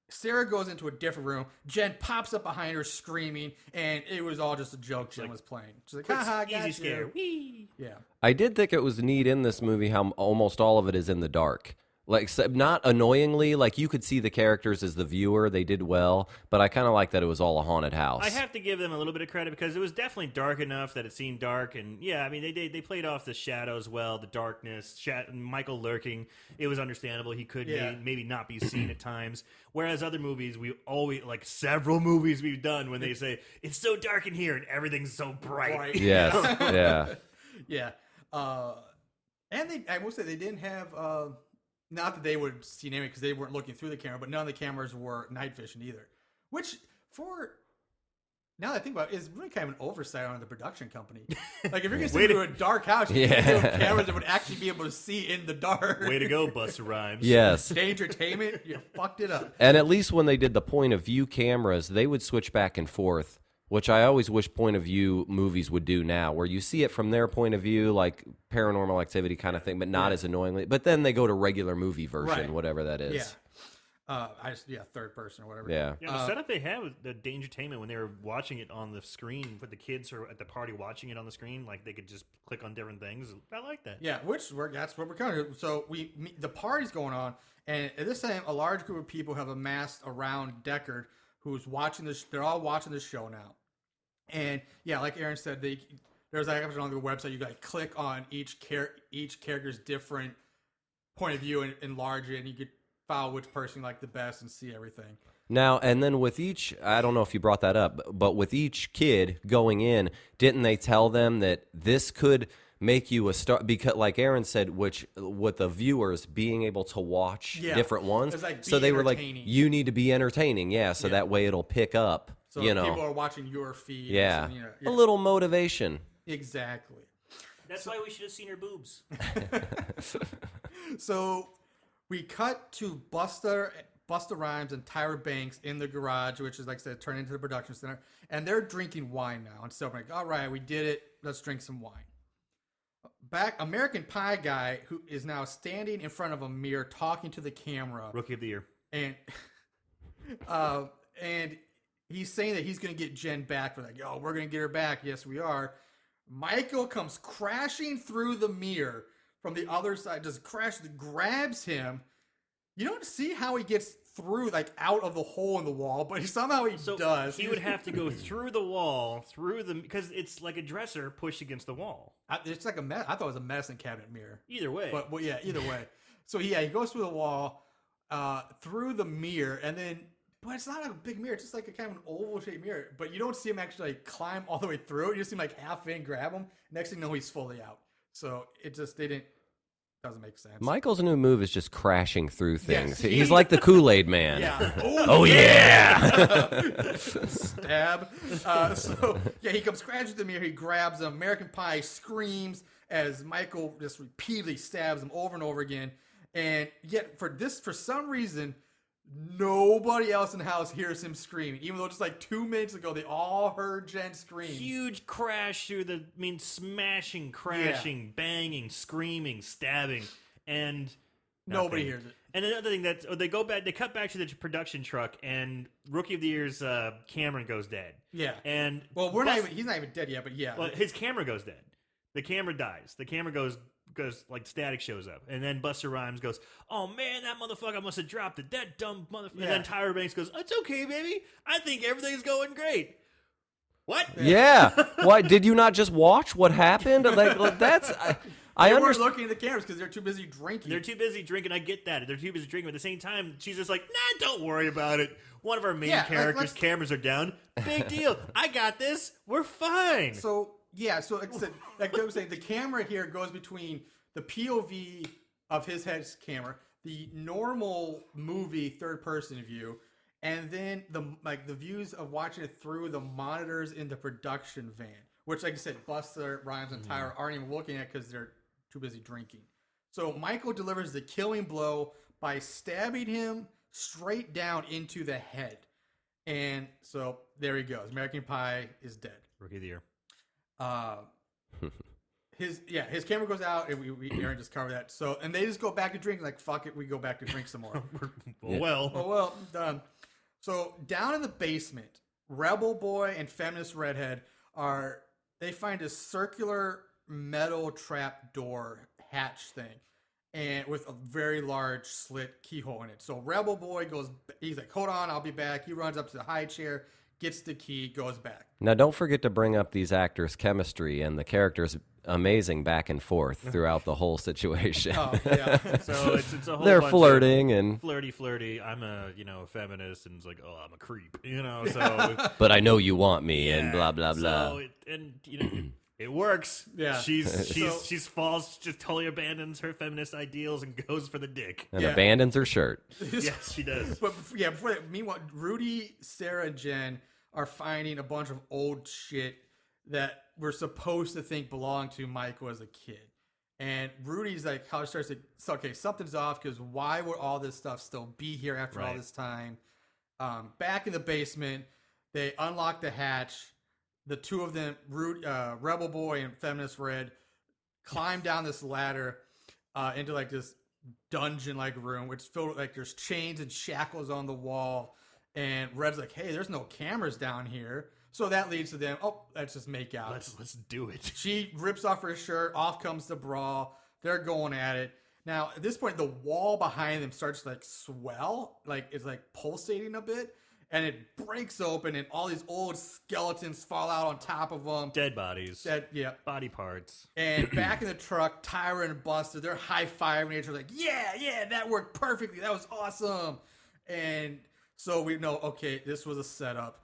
Sarah goes into a different room. Jen pops up behind her screaming, and it was all just a joke Jen was playing. She's like, haha, Easy gotcha. scare. Whee! Yeah. I did think it was neat in this movie how almost all of it is in the dark. Like, not annoyingly, like you could see the characters as the viewer. They did well, but I kind of like that it was all a haunted house. I have to give them a little bit of credit because it was definitely dark enough that it seemed dark, and yeah, I mean they played off the shadows well, the darkness, Michael lurking. It was understandable. He could maybe not be seen at times. Whereas other movies, we always like several movies we've done when they say it's so dark in here and everything's so bright. Right. Yes, yeah. Yeah. And I will say they didn't have, not that they would see anyway because they weren't looking through the camera, but none of the cameras were night vision either. Which, now that I think about it, is really kind of an oversight on the production company. Like, if you're going to sit into a dark house, you need cameras that would actually be able to see in the dark. Way to go, Busta Rhymes. Yes. Dangertainment, you fucked it up. And at least when they did the point of view cameras, they would switch back and forth, which I always wish point of view movies would do now, where you see it from their point of view, like Paranormal Activity kind of thing, but not as annoyingly. But then they go to regular movie version, Right. whatever that is. Yeah. Third person or whatever. Yeah. Yeah, the setup they had with the Dangertainment when they were watching it on the screen, with the kids who are at the party watching it on the screen, like they could just click on different things. I like that. Yeah, that's what we're kind of. So the party's going on, and at this time, a large group of people have amassed around Deckard, who's watching this. They're all watching the show now, and yeah, like Aaron said, there's like on the website you got to click on each character's different point of view and enlarge it, and you could follow which person you like the best and see everything. Now, and then with each, I don't know if you brought that up, but with each kid going in, didn't they tell them that this could make you a star? Because, like Aaron said, which with the viewers being able to watch different ones, It's like, so be they were like, entertaining. you need to be entertaining, so that way it'll pick up. So you people know, are watching your feed. yeah, and, a little motivation. exactly. That's why we should have seen her boobs. So we cut to Busta Rhymes and Tyra Banks in the garage, which is, like I said, turned into the production center, and they're drinking wine now. And so I'm like, all right, we did it. Let's drink some wine. Back, American Pie guy, who is now standing in front of a mirror talking to the camera, Rookie of the year. and and he's saying that he's going to get Jen back. For like, yo, we're going to get her back. Yes, we are. Michael comes crashing through the mirror from the other side, just grabs him. You don't see how he gets through, like, out of the hole in the wall, but somehow he So does. he would have to go through the wall, because it's like a dresser pushed against the wall. It's like a mess. I thought it was a medicine cabinet mirror. Either way. But well, yeah, either way. So he goes through the wall, through the mirror, and then, but it's not a big mirror. It's just like a kind of an oval shaped mirror. But you don't see him actually like climb all the way through. You just see him like half in, grab him. Next thing you know, he's fully out. So it just doesn't make sense. Michael's new move is just crashing through things. Yes. He's like the Kool-Aid man. Yeah. Oh yeah. Stab. So yeah, he comes crashing through the mirror. He grabs him. American Pie screams as Michael just repeatedly stabs him over and over again. And yet, for some reason, nobody else in the house hears him screaming. Even though just like 2 minutes ago, they all heard Jen scream. Huge crash through smashing, crashing, banging, screaming, stabbing, and Nobody nothing. hears it. And another thing they cut back to the production truck, and Rookie of the Year's Cameron goes dead. Yeah. And Well, he's not even dead yet, but yeah. well, his camera goes dead. The camera dies. The camera goes like static shows up, and then Buster Rhymes goes, "Oh man, that motherfucker must have dropped it. That dumb motherfucker." Yeah. And then Tyra Banks goes, "It's okay, baby. I think everything's going great." What? Yeah. Why did you not just watch what happened? Like that's I they weren't understand. looking at the cameras because they're too busy drinking. They're too busy drinking. I get that. They're too busy drinking. But at the same time, she's just like, "Nah, don't worry about it. One of our main Yeah, characters' let's- cameras are down. Big deal. I got this. We're fine." So yeah, so like I said, like I was saying, the camera here goes between the POV of his head's camera, the normal movie third person view, and then the views of watching it through the monitors in the production van, which, like I said, Buster, Rhymes, and Tyra aren't even looking at because they're too busy drinking. So Michael delivers the killing blow by stabbing him straight down into the head, and so there he goes. American Pie is dead. Rookie of the Year. His camera goes out, and we Aaron just covered that. So, and they just go back to drink. Like, fuck it, we go back to drink some more. Well, Oh well, done. So down in the basement, Rebel Boy and Feminist Redhead they find a circular metal trap door hatch thing, and with a very large slit keyhole in it. So Rebel Boy he's like, hold on, I'll be back. He runs up to the high chair, gets the key, goes back. Now, don't forget to bring up these actors' chemistry and the characters' amazing back and forth throughout the whole situation. Oh yeah. so it's a whole They're bunch flirting of and, flirty. I'm a feminist, and it's like, oh, I'm a creep, So but I know you want me, and yeah, blah blah blah. So it works. Yeah. She's falls, just totally abandons her feminist ideals and goes for the dick. And Yeah. abandons her shirt. Yes, she does. But yeah, before that, meanwhile, Rudy, Sarah, and Jen are finding a bunch of old shit that we're supposed to think belonged to Michael as a kid. And Rudy's like, how it starts to, so, okay, something's off because why would all this stuff still be here after all Right. this time? Back in the basement, they unlock the hatch. The two of them, Rebel Boy and Feminist Red, climb down this ladder into like this dungeon-like room, which is filled with like there's chains and shackles on the wall. And Red's like, hey, there's no cameras down here. So that leads to them, oh, let's just make out. Let's do it. She rips off her shirt, off comes the bra. They're going at it. Now, at this point, the wall behind them starts to like swell, like it's like pulsating a bit. And it breaks open, and all these old skeletons fall out on top of them. Dead bodies. Yeah. Body parts. And back in the truck, Tyra and Buster, they're high-fiving each other like, yeah, that worked perfectly. That was awesome. And so we know, okay, this was a setup.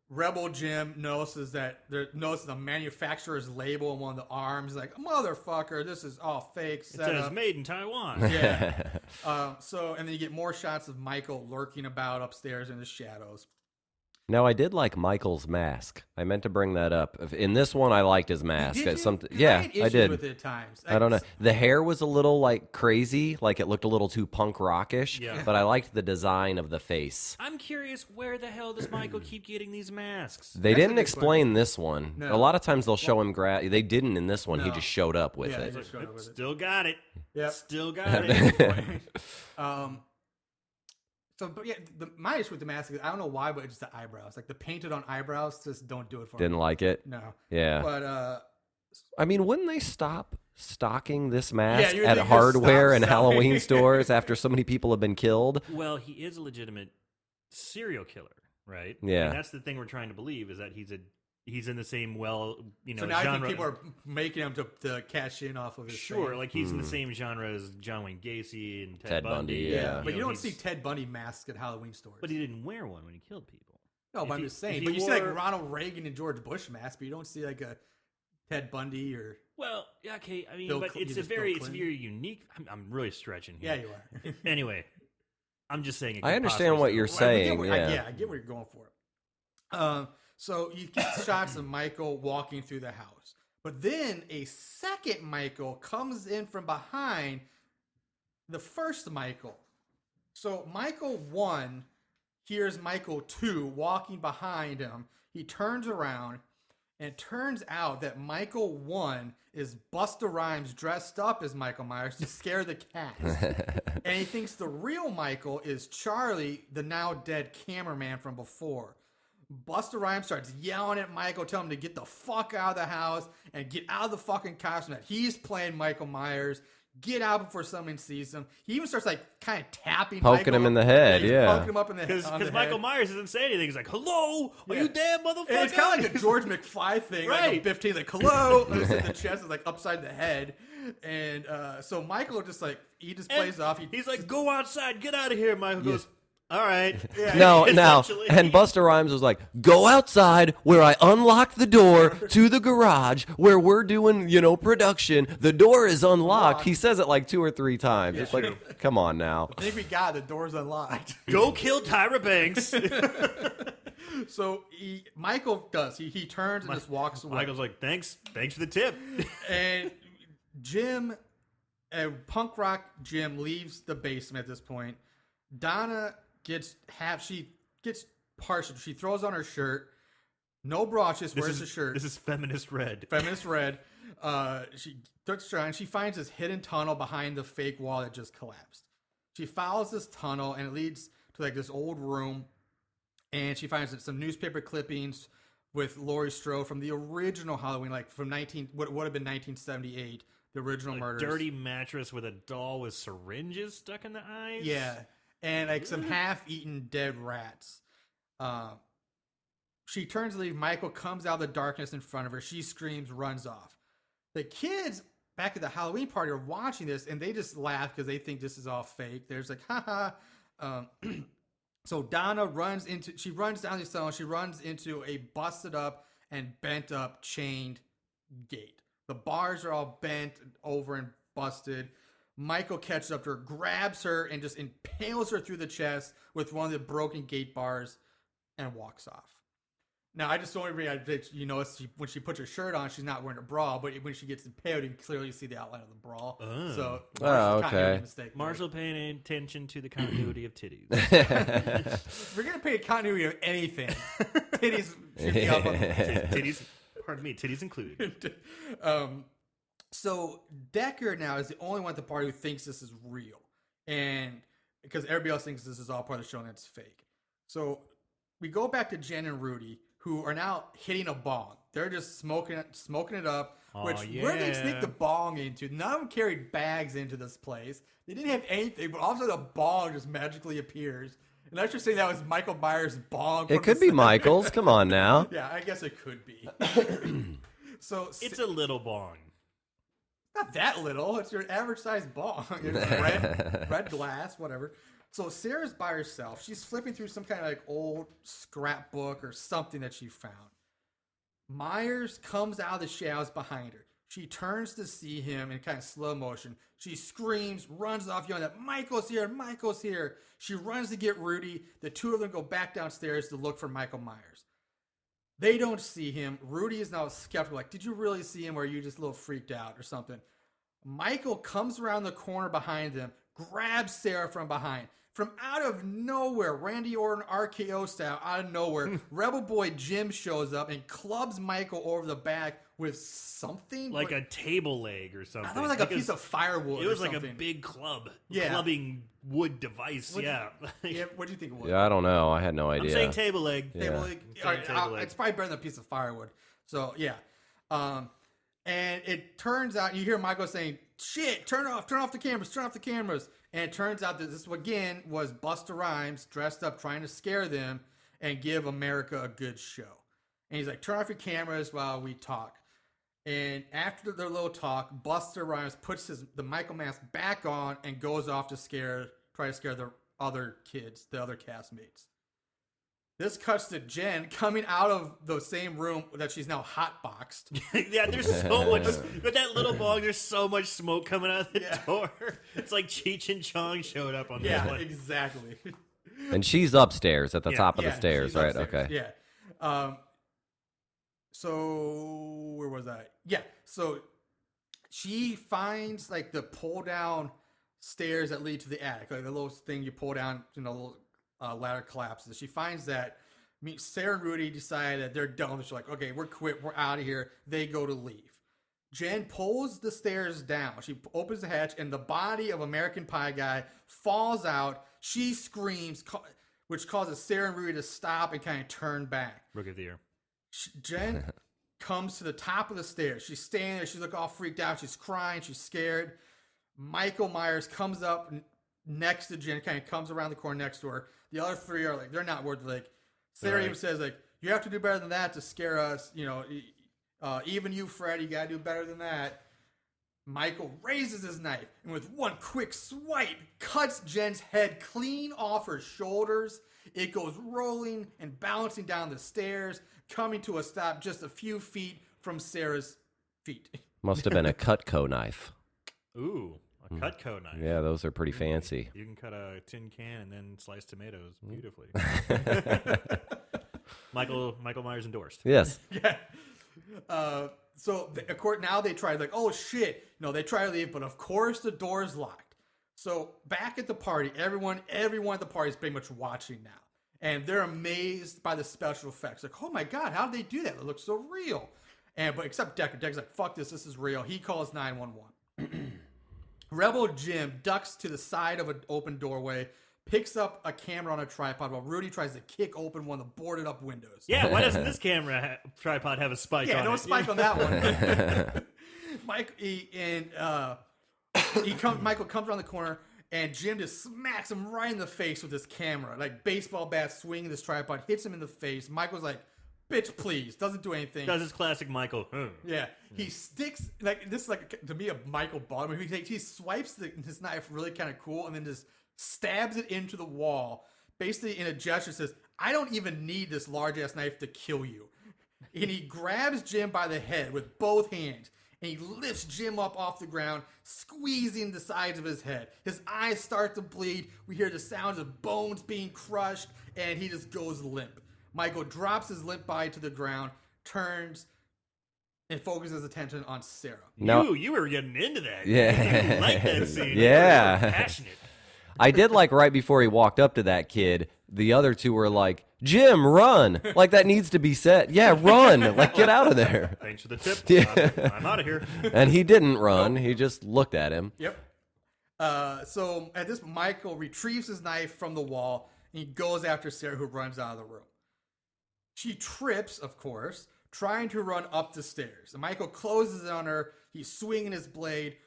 Rebel Jim notices the manufacturer's label on one of the arms. He's like, motherfucker, this is all fake It setup. says made in Taiwan. Yeah. And then you get more shots of Michael lurking about upstairs in the shadows. Now, I did like Michael's mask. I meant to bring that up. In this one, I liked his mask. Did It's you? something, 'Cause yeah, had I issues did. with it at times. I don't know. The hair was a little like crazy, like it looked a little too punk rockish. Yeah. But I liked the design of the face. I'm curious, where the hell does Michael keep getting these masks? They That's a didn't good explain this one. No. A lot of times they'll show him They didn't in this one. He No. just showed up with Yeah, it. they just showed up with it. Still got it. Yep. Still got it. But yeah, my issue with the mask is I don't know why, but it's just the eyebrows. Like the painted on eyebrows just don't do it for Didn't me. like it. No. Yeah. But I mean, wouldn't they stop stocking this mask you would at think this hardware stopped and selling. Halloween stores after so many people have been killed? selling. Halloween stores after so many people have been killed? Well, he is a legitimate serial killer, right? Yeah. And that's the thing we're trying to believe is that he's in the same So now I genre. think people are making him to cash in off of his Sure, fame. like he's in the same genre as John Wayne Gacy and Ted, Ted Bundy, yeah. But you don't he's- see Ted Bundy masks at Halloween stores. But he didn't wear one when he killed people. no, if but I'm he- just if saying. he But you see like wore- Ronald Reagan and George Bush masks, but you don't see like a Ted Bundy or Well, yeah, okay. I mean, Bill but Cl- it's you a just Bill very, it's Clinton? very unique. I'm really stretching here. yeah, you are. Anyway, I'm just saying. It I could understand possibly what you're still- I saying. get yeah. I get what you're going for. So you get shots of Michael walking through the house, but then a second Michael comes in from behind the first Michael. So Michael 1 hears Michael 2 walking behind him. He turns around, and it turns out that Michael 1 is Busta Rhymes dressed up as Michael Myers to scare the cats. And he thinks the real Michael is Charlie, the now dead cameraman from before. Busta Rhymes starts yelling at Michael, telling him to get the fuck out of the house and get out of the fucking costume that he's playing Michael Myers. Get out before someone sees him. He even starts like kind of tapping, Poking Michael him in the up. head, He's yeah. poking him up in the Because on the Michael head. Myers doesn't say anything. He's like, "Hello, are Yeah. you there, motherfucker?" And it's kind of like a George McFly thing, like a Right. 15, like hello, and it's like the chest is like upside the head, and so Michael just like he just And plays off. He's like, "Go outside, get out of here." Michael goes, "All right." No, now, Essentially. and Busta Rhymes was like, "Go outside where I unlock the door to the garage where we're doing, production. The door is unlocked." He says it like 2 or 3 times. It's like, come on now. I think we got it. The door's unlocked. Go kill Tyra Banks. So Michael does. He turns and just walks away. Michael's like, "Thanks for the tip." And Jim, punk rock Jim, leaves the basement at this point. Donna gets partial. She throws on her shirt. No bra, she just wears the shirt. This is feminist red. Feminist red. She starts trying. She finds this hidden tunnel behind the fake wall that just collapsed. She follows this tunnel and it leads to like this old room. And she finds some newspaper clippings with Laurie Strode from the original Halloween, like from what would have been 1978, the original murders. Dirty mattress with a doll with syringes stuck in the eyes. Yeah, and like some half-eaten dead rats. She turns to leave. Michael comes out of the darkness in front of her. She screams, runs off. The kids back at the Halloween party are watching this, and they just laugh because they think this is all fake. There's like, haha. So Donna runs down this tunnel. She runs into a busted up and bent up chained gate. The bars are all bent over and busted. Michael catches up to her, grabs her, and just impales her through the chest with one of the broken gate bars and walks off. Now, I just don't notice when she puts her shirt on, she's not wearing a bra, but when she gets impaled, you can clearly see the outline of the bra. Oh. So, Oh, Marshall's continuity okay. mistake there. Marshall paying attention to the continuity of titties. If we're going to pay continuity of anything, titties should be up on Titties, pardon me, titties included. So Decker now is the only one at the party who thinks this is real, and because everybody else thinks this is all part of the show and it's fake. So we go back to Jen and Rudy, who are now hitting a bong. They're just smoking it up. Oh, Where did they yeah. sneak the bong into? None of them carried bags into this place. They didn't have anything, but all of a sudden a bong just magically appears. And I should say that was Michael Myers' bong. It from could the be set. Michael's. Come on now. Yeah, I guess it could be. So It's a little bong. not that little. It's your average sized bong. It's red glass, whatever. So Sarah's by herself. She's flipping through some kind of like old scrapbook or something that she found. Myers comes out of the shadows behind her. She turns to see him in kind of slow motion. She screams, runs off, yelling that Michael's here, Michael's here. She runs to get Rudy. The two of them go back downstairs to look for Michael Myers. They don't see him. Rudy is now skeptical, like, did you really see him or are you just a little freaked out or something? Michael comes around the corner behind them, grabs Sarah from behind. From out of nowhere, Randy Orton RKO style, out of nowhere, Rebel Boy Jim shows up and clubs Michael over the back with something Like a table leg or something. I thought it was like a piece of firewood. It was or like a something. big club. Yeah. Clubbing wood device. What'd yeah. Yeah, what do you think it was? Yeah, I don't know. I had no I'm idea. saying table leg. Yeah. Table leg. saying All right, table leg. it's probably better than a piece of firewood. So yeah, And it turns out you hear Michael saying, "Shit, turn off the cameras." And it turns out that this again was Busta Rhymes dressed up trying to scare them and give America a good show. And he's like, "Turn off your cameras while we talk." And after their little talk, Busta Rhymes puts the Michael mask back on and goes off to try to scare the other kids, the other castmates. This cuts to Jen coming out of the same room that she's now hotboxed. Yeah, there's so much. With that little bong, there's so much smoke coming out of the door. It's like Cheech and Chong showed up on this one. Exactly. And she's upstairs at the top of the Yeah, stairs, she's right? upstairs. Okay. Yeah. So where was I? Yeah. So she finds like the pull down stairs that lead to the attic, like the little thing you pull down, little ladder collapses. She finds that. Sarah and Rudy decide that they're done. She's like, "Okay, we're quit. We're out of here." They go to leave. Jen pulls the stairs down. She opens the hatch, and the body of American Pie guy falls out. She screams, which causes Sarah and Rudy to stop and kind of turn back. Rookie of the year. Jen comes to the top of the stairs. She's standing there. She's looking all freaked out. She's crying. She's scared. Michael Myers comes up next to Jen, kind of comes around the corner next to her. The other three are like, they're not worth it. Like, Sarah even says, like, "You have to do better than that to scare us. Even you, Fred, you got to do better than that." Michael raises his knife and with one quick swipe cuts Jen's head clean off her shoulders. It goes rolling and bouncing down the stairs, coming to a stop just a few feet from Sarah's feet. Must have been a Cutco knife. Ooh, a Cutco knife. Yeah, those are pretty fancy. You can cut a tin can and then slice tomatoes beautifully. Michael Myers endorsed. Yes. Yeah. So now they try, like, "Oh shit!" They try to leave, but of course the door is locked. So back at the party, everyone at the party is pretty much watching now, and they're amazed by the special effects. Like, "Oh my god, how did they do that? It looks so real." But except Decker. Decker's like, "Fuck this! This is real." He calls 911. Rebel Jim ducks to the side of an open doorway, picks up a camera on a tripod while Rudy tries to kick open one of the boarded up windows. Yeah, why doesn't this tripod have a spike on it? Yeah, no spike on that one. Michael comes around the corner and Jim just smacks him right in the face with his camera, like baseball bat swinging this tripod, hits him in the face. Michael's like, "Bitch, please," doesn't do anything. Does his classic Michael. Yeah, he sticks, like, this is like, to me, a Michael Baldwin. He swipes his knife really kind of cool and then just stabs it into the wall, basically in a gesture says, "I don't even need this large ass knife to kill you." And he grabs Jim by the head with both hands and he lifts Jim up off the ground, squeezing the sides of his head. His eyes start to bleed. We hear the sounds of bones being crushed, and he just goes limp. Michael drops his limp body to the ground, turns, and focuses his attention on Sarah. Now- you were getting into that. Yeah. You like that scene. Yeah. You were passionate. I did like right before he walked up to that kid, the other two were like, "Jim, run!" Like that needs to be said. Yeah, run! Like get out of there. Thanks for the tip. Yeah. I'm out of here. And he didn't run. He just looked at him. Yep. So at this, Michael retrieves his knife from the wall and he goes after Sarah, who runs out of the room. She trips, of course, trying to run up the stairs. And Michael closes in on her. He's swinging his blade.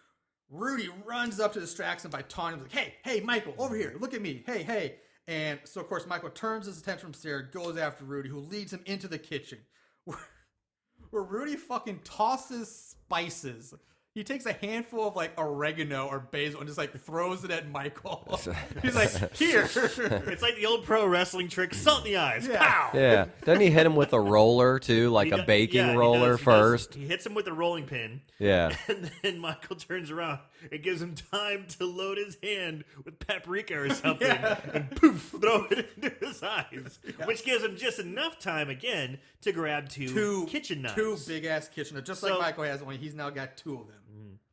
Rudy runs up to distract him by taunting him, like, hey, Michael, over here. Look at me. Hey. And so, of course, Michael turns his attention from Sarah, goes after Rudy, who leads him into the kitchen, where Rudy fucking tosses spices. He takes a handful of, like, oregano or basil and just, like, throws it at Michael. He's like, "Here." It's like the old pro wrestling trick, salt in the eyes. Yeah. Pow! Yeah. Doesn't he hit him with a roller too, like a baking roller first? He hits him with a rolling pin. Yeah. And then Michael turns around. It gives him time to load his hand with paprika or something. And poof, throw it into his eyes. Which gives him just enough time, again, to grab two kitchen knives. Two big-ass kitchen knives. Just like Michael has, only he's now got two of them.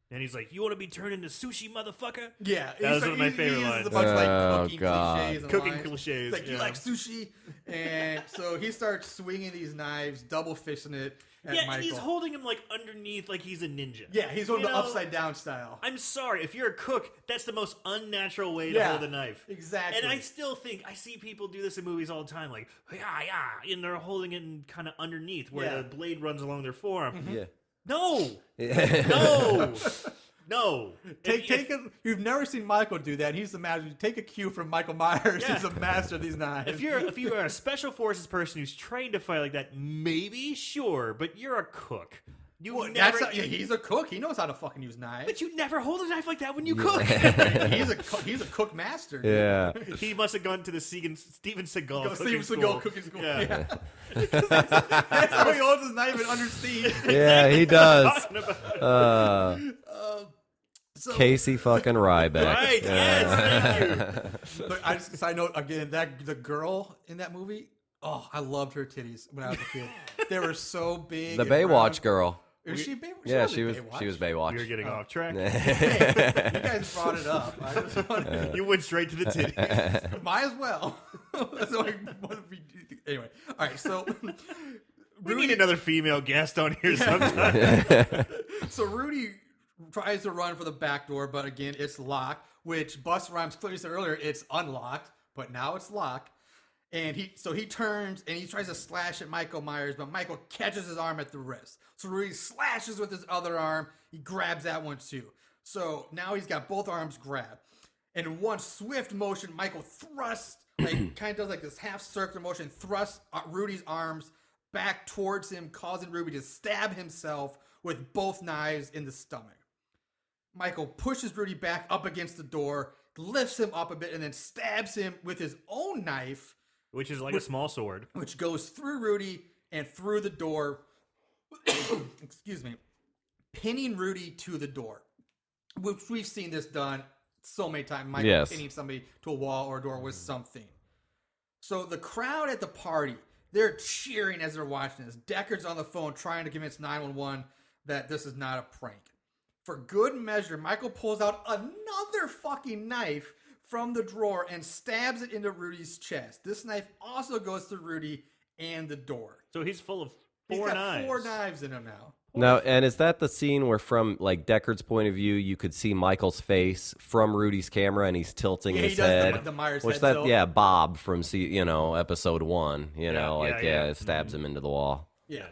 And he's like, "You want to be turned into sushi, motherfucker?" Yeah. That was one of my favorite lines. He uses a bunch of, like, Oh, cooking God. cliches. And Cooking lines. cliches, He's like, "You yeah. like sushi?" And so he starts swinging these knives, double fisting it at Yeah, Michael. and he's holding him, like, underneath like he's a ninja. Yeah, he's holding You the know, upside-down style. I'm sorry, if you're a cook, that's the most unnatural way to Yeah, hold a knife. exactly. And I still think, I see people do this in movies all the time, like, yeah, and they're holding it kind of underneath where Yeah. the blade runs along their forearm. Yeah. No, no, no. You've never seen Michael do that. He's the master. Take a cue from Michael Myers. Yeah. He's a master of these knives. If you are a special forces person who's trained to fight like that, maybe sure, but you're a cook. You never. He's a cook. He knows how to fucking use knives. But you never hold a knife like that when you cook. He's a cook master. Yeah. He must have gone to the Steven Seagal Steven Seagal cooking school. Yeah. That's how he holds his knife and under siege. Yeah, he does. Talking about. So, Casey fucking Ryback. Right, yes, thank you. but I just side note again that the girl in that movie. Oh, I loved her titties when I was a kid. They were so big. The and Baywatch round. girl. Is she Baywatch? Yeah, wasn't she was. Baywatch. She was Baywatch. You're getting off track. Hey, you guys brought it up. I just wanted You went straight to the titties. might as well. So anyway, all right. So We need another female guest on here sometime. So Rudy tries to run for the back door, but again, it's locked. Which Busta Rhymes clearly said earlier, it's unlocked, but now it's locked. And he turns and he tries to slash at Michael Myers, but Michael catches his arm at the wrist. So Rudy slashes with his other arm. He grabs that one too. So now he's got both arms grabbed. And in one swift motion, Michael thrusts, kind of does like this half circular motion, thrusts Rudy's arms back towards him, causing Rudy to stab himself with both knives in the stomach. Michael pushes Rudy back up against the door, lifts him up a bit, and then stabs him with his own knife, Which is like a small sword. which goes through Rudy and through the door, excuse me, pinning Rudy to the door. Which we've seen this done so many times. Michael Yes. pinning somebody to a wall or a door with something. So the crowd at the party, they're cheering as they're watching this. Deckard's on the phone trying to convince 911 that this is not a prank. For good measure, Michael pulls out another fucking knife from the drawer and stabs it into Rudy's chest. This knife also goes through Rudy and the door. So he's full of He's four got knives. 4 knives in him now. Now, and is that the scene where, from like Deckard's point of view, you could see Michael's face from Rudy's camera, and he's tilting Yeah, he his does head? the Myers Which head that, tilt. yeah, Bob from episode 1. Yeah. It stabs him into the wall. Yeah.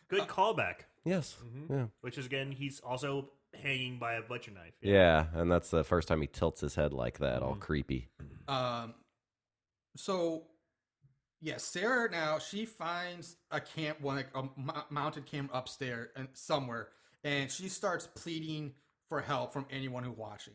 Good callback. Yes. Yeah. Which is, again, he's also hanging by a butcher knife. Yeah, and that's the first time he tilts his head like that, all creepy. So, yeah, Sarah now, she finds a mounted camera upstairs and somewhere, and she starts pleading for help from anyone who's watching.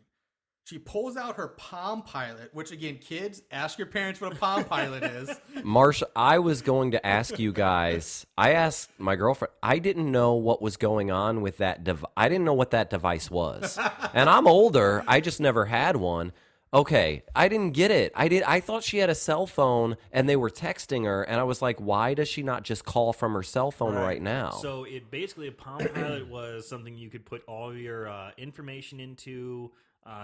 She pulls out her Palm Pilot, which again, kids, ask your parents what a Palm Pilot is. Marsha, I was going to ask you guys. I asked my girlfriend. I didn't know what was going on with that I didn't know what that device was. And I'm older. I just never had one. Okay, I didn't get it. I thought she had a cell phone and they were texting her, and I was like, why does she not just call from her cell phone right now? So it basically, a Palm Pilot was something you could put all your information into.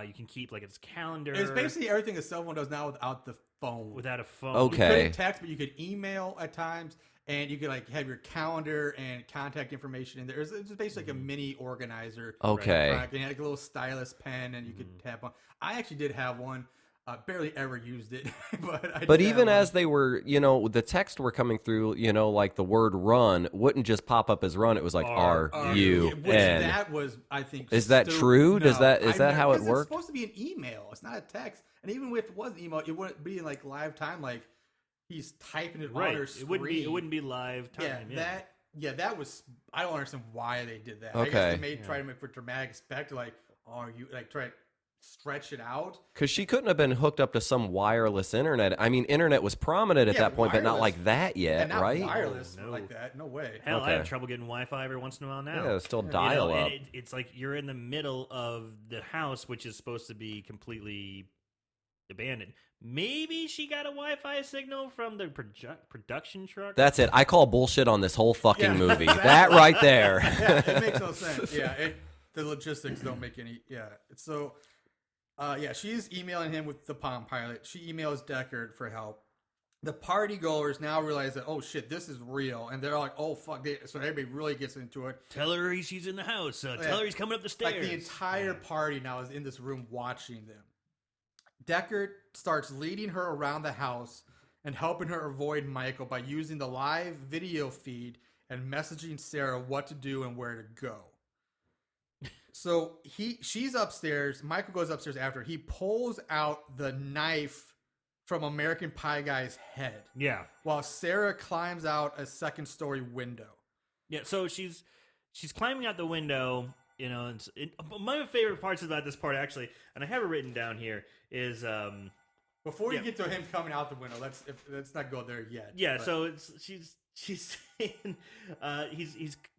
You can keep like its calendar. It's basically everything a cell phone does now without the phone. without a phone. Okay. You couldn't text, but you could email at times, and you could like have your calendar and contact information in there. It's basically like a mini organizer. Okay. Right? And it had like a little stylus pen, and you could tap on. I actually did have one. Barely ever used it, but But even as they were, the text were coming through, like the word run wouldn't just pop up as run. It was like RUN. That was, I think, Is that stupid. true? Is No, that how it because worked? It's supposed to be an email. It's not a text. And even if it was an email, it wouldn't be in like live time. Like he's typing it Right. on her screen. It wouldn't be live time. That was. I don't understand why they did that. I Okay. guess they try to make for dramatic effect. Like, you like try to stretch it out. Because she couldn't have been hooked up to some wireless internet. I mean, internet was prominent at that point, but not wireless. like that yet, And not right? wireless Oh, no. like that. No way. Hell, I Okay. have trouble getting Wi-Fi every once in a while now. Yeah, it's still You know, dial up. and it's like you're in the middle of the house, which is supposed to be completely abandoned. Maybe she got a Wi-Fi signal from the production truck. That's it. I call bullshit on this whole fucking Yeah, movie. exactly. That right there. Yeah, it makes no sense. Yeah, the logistics don't make any. Yeah, so, she's emailing him with the Palm Pilot. She emails Deckard for help. The party goers now realize that, oh shit, this is real, and they're like, oh fuck, so everybody really gets into it. Tell her she's in the house. Tell her he's coming up the stairs. Like the entire party now is in this room watching them. Deckard starts leading her around the house and helping her avoid Michael by using the live video feed and messaging Sarah what to do and where to go. So she's upstairs. Michael goes upstairs after. He pulls out the knife from American Pie Guy's head. Yeah. While Sarah climbs out a second story window. Yeah, so she's climbing out the window. You know, my favorite parts about this part actually, and I have it written down here, is Before you get to him coming out the window, let's not go there yet. yeah. But- So she's saying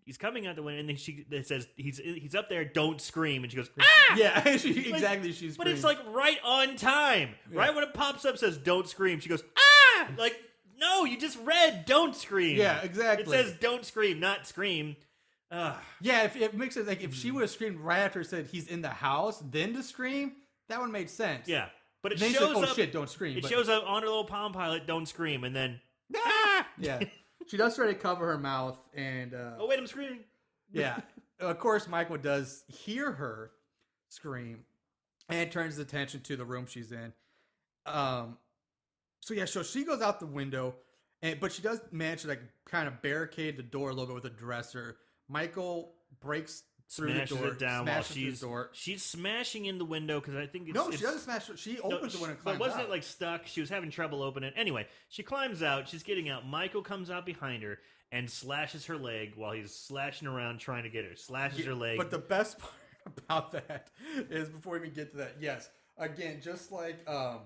he's coming out the window, and then it says he's up there. Don't scream, and she goes ah. Yeah, exactly. She's But it's screaming. like right on time. Yeah. Right when it pops up, says don't scream. She goes ah. Like no, you just read don't scream. Yeah, exactly. It says don't scream, not scream. Yeah, if it makes it like if she would have screamed right after it said he's in the house, then to scream, that would make sense. Yeah, but it Then shows she's like, up. oh shit, don't scream. It but- shows up on her little Palm Pilot. Don't scream, and then Yeah, she does try to cover her mouth, and oh wait, I'm screaming. yeah, of course, Michael does hear her scream, and turns his attention to the room she's in. So yeah, so she goes out the window, but she does manage to like kind of barricade the door a little bit with a dresser. Michael breaks through Smashes the door, it down while smashes through the door. she's smashing in the window because I think it's, No, it's, she doesn't smash. She no, opens the window and but climbs wasn't out. it like stuck? She was having trouble opening it. Anyway, she climbs out. She's getting out. Michael comes out behind her and slashes her leg while he's slashing around trying to get her. Slashes her leg. But the best part about that is before we even get to that, yes, again, just like kind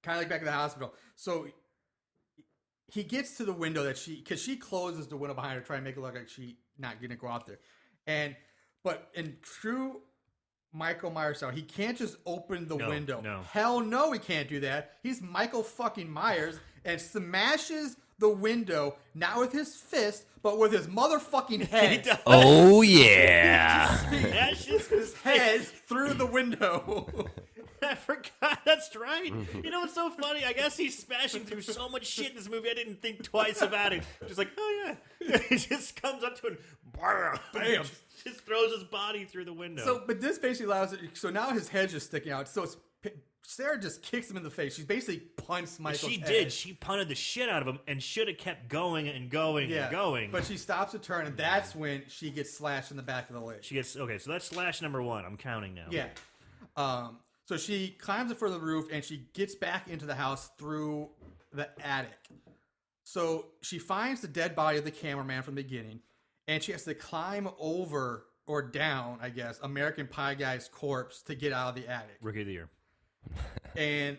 of like back in the hospital. So he gets to the window that because she closes the window behind her, trying to make it look like she not gonna go out there, but in true Michael Myers style, he can't just open the No, window. no. Hell no, he can't do that. He's Michael fucking Myers and smashes the window, not with his fist, but with his motherfucking head. He does. Oh yeah. Smashes His head through the window. I forgot. That's right. You know what's so funny? I guess he's smashing through so much shit in this movie. I didn't think twice about it. Just like, oh yeah. He just comes up to it, Bam. just throws his body through the window. So, but this basically allows it. So now his head's just sticking out. So Sarah just kicks him in the face. She basically punts Michael's she head. did. She punted the shit out of him and should have kept going and going and going. But she stops to turn, and that's when she gets slashed in the back of the leg. She gets okay. So that's slash number 1. I'm counting now. Yeah. So she climbs up for the roof, and she gets back into the house through the attic. So she finds the dead body of the cameraman from the beginning, and she has to climb over or down, I guess, American Pie Guy's corpse to get out of the attic. Rookie of the year. And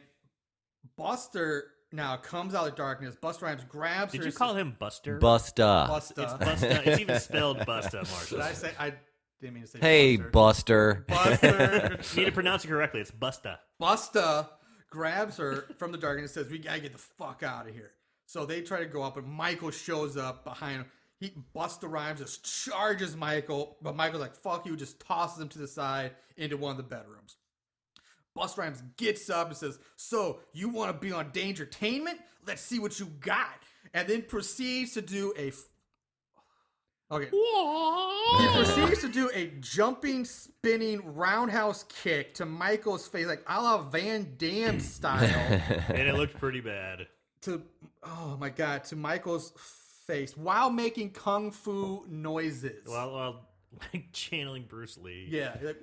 Buster now comes out of the darkness. Buster Rhymes grabs her. Did you and call says, him Buster? Busta. Busta? It's Busta. It's even spelled Busta, Did Marshall. I say? I didn't mean to say. Hey, Buster. Buster. Buster. You need to pronounce it correctly. It's Busta. Busta grabs her from the dark and says, "We gotta get the fuck out of here." So they try to go up, and Michael shows up behind him. Busta Rhymes just charges Michael, but Michael's like, "Fuck you!" Just tosses him to the side into one of the bedrooms. Busta Rhymes gets up and says, "So you want to be on Dangertainment? Let's see what you got." And then proceeds to do He proceeds to do a jumping, spinning roundhouse kick to Michael's face, like a la Van Damme style. And it looked pretty bad. to Michael's face while making kung fu noises. While like channeling Bruce Lee. Yeah, like,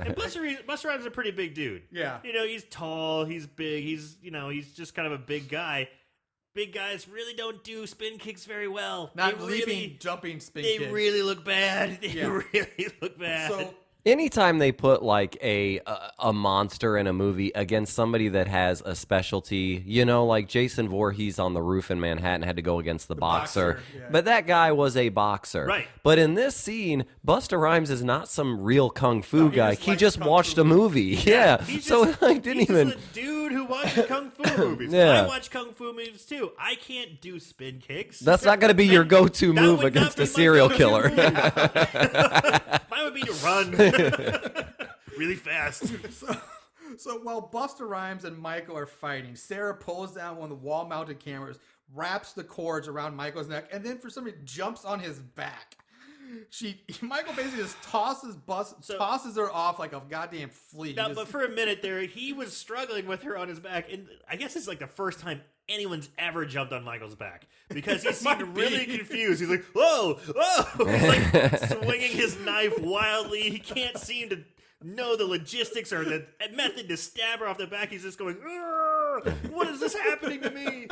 And Buster Rhymes is a pretty big dude. Yeah. You know, he's tall, he's big, he's just kind of a big guy. Big guys really don't do spin kicks very well. not They leaping, really, jumping, spin They kick. really look bad. They Yeah. really look bad. So Anytime they put like a monster in a movie against somebody that has a specialty, you know, like Jason Voorhees on the roof in Manhattan had to go against the boxer, yeah. but that guy was a boxer. Right. But in this scene, Busta Rhymes is not some real kung fu he guy. just He likes just kung watched fu a movie. Yeah. He's So just, I didn't he's even. just a dude who watches kung fu movies. Yeah. I watch kung fu movies too. I can't do spin kicks. That's not going to be your go-to That move would not against be a my serial go-to killer. move. Mine would be to run really fast. So while Busta Rhymes and Michael are fighting, Sarah pulls down one of the wall-mounted cameras, wraps the cords around Michael's neck, and then for some reason jumps on his back. Michael basically just tosses her off like a goddamn flea. Now, Just- but for a minute there, he was struggling with her on his back, and I guess it's like the first time anyone's ever jumped on Michael's back because he seemed really confused. He's like, whoa, whoa. He's like swinging his knife wildly. He can't seem to know the logistics or the method to stab her off the back. He's just going, what is this happening to me?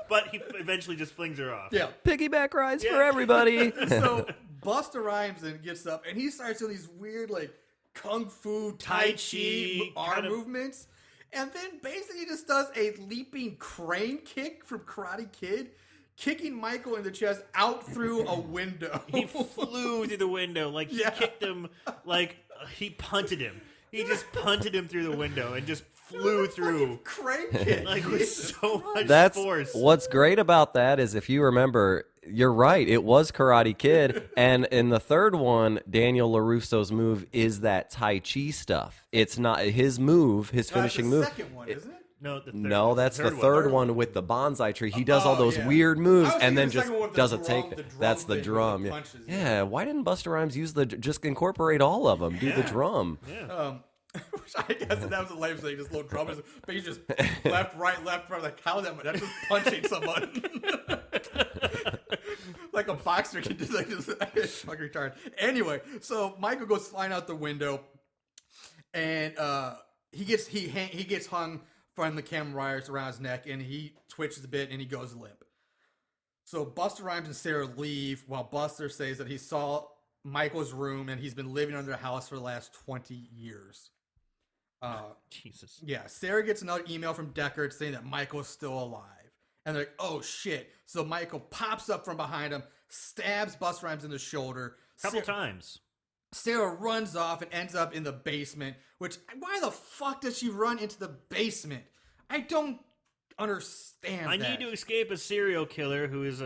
But he eventually just flings her off. Yeah. Piggyback rides for Yeah. everybody. So Busta Rhymes then gets up and he starts doing these weird like kung fu tai chi arm kind of- movements, and then basically just does a leaping crane kick from Karate Kid, kicking Michael in the chest out through a window. He flew through the window. Like, he Yeah. kicked him, like, he punted him. He just punted him through the window and just flew through. Crane kick. Like, with so much That's force. what's great about that is if you remember, you're right. It was Karate Kid, and in the third one, Daniel LaRusso's move is that Tai Chi stuff. It's not his move, his finishing the move. second one, isn't it? No, the third, No, that's the third one with the bonsai tree. He does all those yeah. weird moves I was and then thinking the just second one with the does a drum- take. the drum That's the thing with the drum. punches, yeah. Why didn't Busta Rhymes use just incorporate all of them? Do the drum. Which I guess that was a lame thing, just little drummers, but he's just left, right, like how that? That's just punching someone. Like a boxer can do, like just fucking retarded. Anyway, so Michael goes flying out the window, and he gets hung from the camera wires around his neck, and he twitches a bit, and he goes limp. So Busta Rhymes and Sarah leave while Buster says that he saw Michael's room and he's been living under the house for the last 20 years. Jesus. Yeah, Sarah gets another email from Deckard saying that Michael's still alive. And they're like, oh shit. So Michael pops up from behind him, stabs Busta Rhymes in the shoulder. Couple times. Sarah runs off and ends up in the basement, which, why the fuck does she run into the basement? I don't understand I that. need to escape a serial killer who is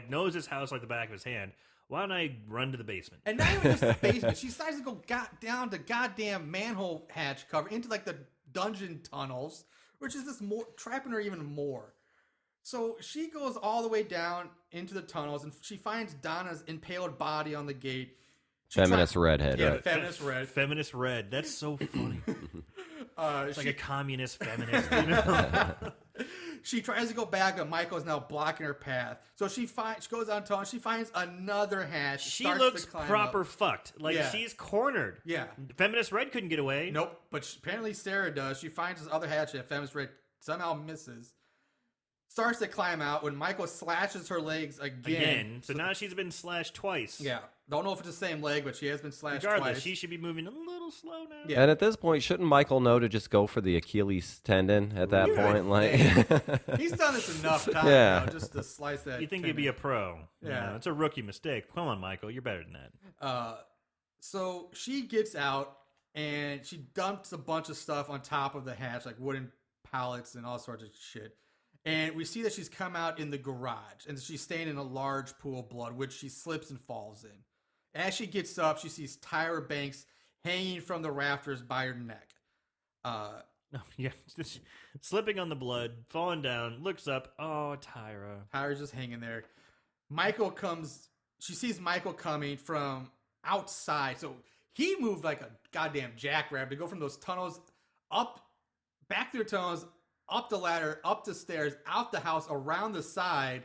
knows his house like the back of his hand. Why don't I run to the basement? And not even just the basement. She decides to go down the goddamn manhole hatch cover into like the dungeon tunnels, which is just more trapping her even more. So she goes all the way down into the tunnels and she finds Donna's impaled body on the gate. Feminist redhead, Yeah, right? feminist red. Feminist red. That's so funny. It's like She, a communist feminist. You know? she tries to go back, but Michael is now blocking her path. So she goes on tunnel. She finds another hatch. She starts looks to climb proper up. fucked. Like, Yeah. she's cornered. Yeah. Feminist red couldn't get away. Nope. But apparently Sarah does. She finds this other hatch that feminist red somehow misses. Starts to climb out when Michael slashes her legs again. So now she's been slashed twice. Yeah. Don't know if it's the same leg, but she has been slashed Regardless, twice. she should be moving a little slow now. Yeah. And at this point, shouldn't Michael know to just go for the Achilles tendon at that Yeah, point? Like, He's done this enough times Yeah. now just to slice that. You think you'd be a pro. Yeah. It's a rookie mistake. Come on, Michael. You're better than that. So she gets out and she dumps a bunch of stuff on top of the hatch, like wooden pallets and all sorts of shit. And we see that she's come out in the garage and she's staying in a large pool of blood, which she slips and falls in. As she gets up, she sees Tyra Banks hanging from the rafters by her neck. No, yeah, just slipping on the blood, falling down, looks up. Oh, Tyra. Tyra's just hanging there. Michael comes. She sees Michael coming from outside. So he moved like a goddamn jackrabbit to go from those tunnels up, back through the tunnels, up the ladder, up the stairs, out the house, around the side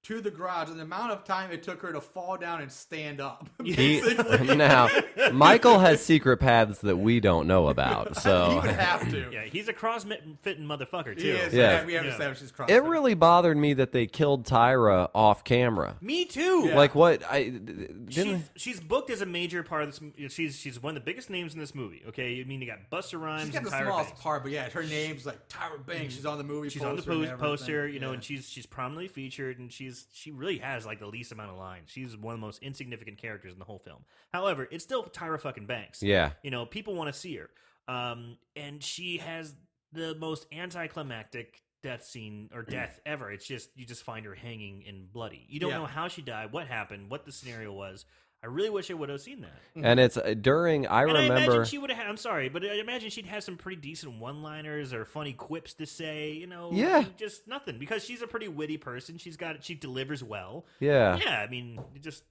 to the garage. And the amount of time it took her to fall down and stand up. now, Michael has secret paths that we don't know about. He So would have to. Yeah, he's a cross-fitting motherfucker, too. He is. Yeah. We have Yeah. established she's cross. it really bothered me that they killed Tyra off camera. Me, too. Yeah. Like what? I didn't. She's booked as a major part of this. She's one of the biggest names in this movie. Okay, I mean you got Busta Rhymes She's got and the Tyra smallest Banks. part, but yeah, her name's like Tyra Banks. She's on the movie. She's on the poster and poster, everything. you know, Yeah. and she's prominently featured, and she really has like the least amount of lines. She's one of the most insignificant characters in the whole film. However, it's still Tyra fucking Banks. Yeah. You know, people want to see her, and she has the most anticlimactic death scene or death ever. It's just you just find her hanging and bloody. You don't Yeah. know how she died, what happened, what the scenario was. I really wish I would have seen that. And it's during. I And I remember. imagine she would have. I'm sorry, but I imagine she'd have some pretty decent one-liners or funny quips to say. You know, Yeah. just nothing because she's a pretty witty person. She delivers well. Yeah. Yeah, I mean,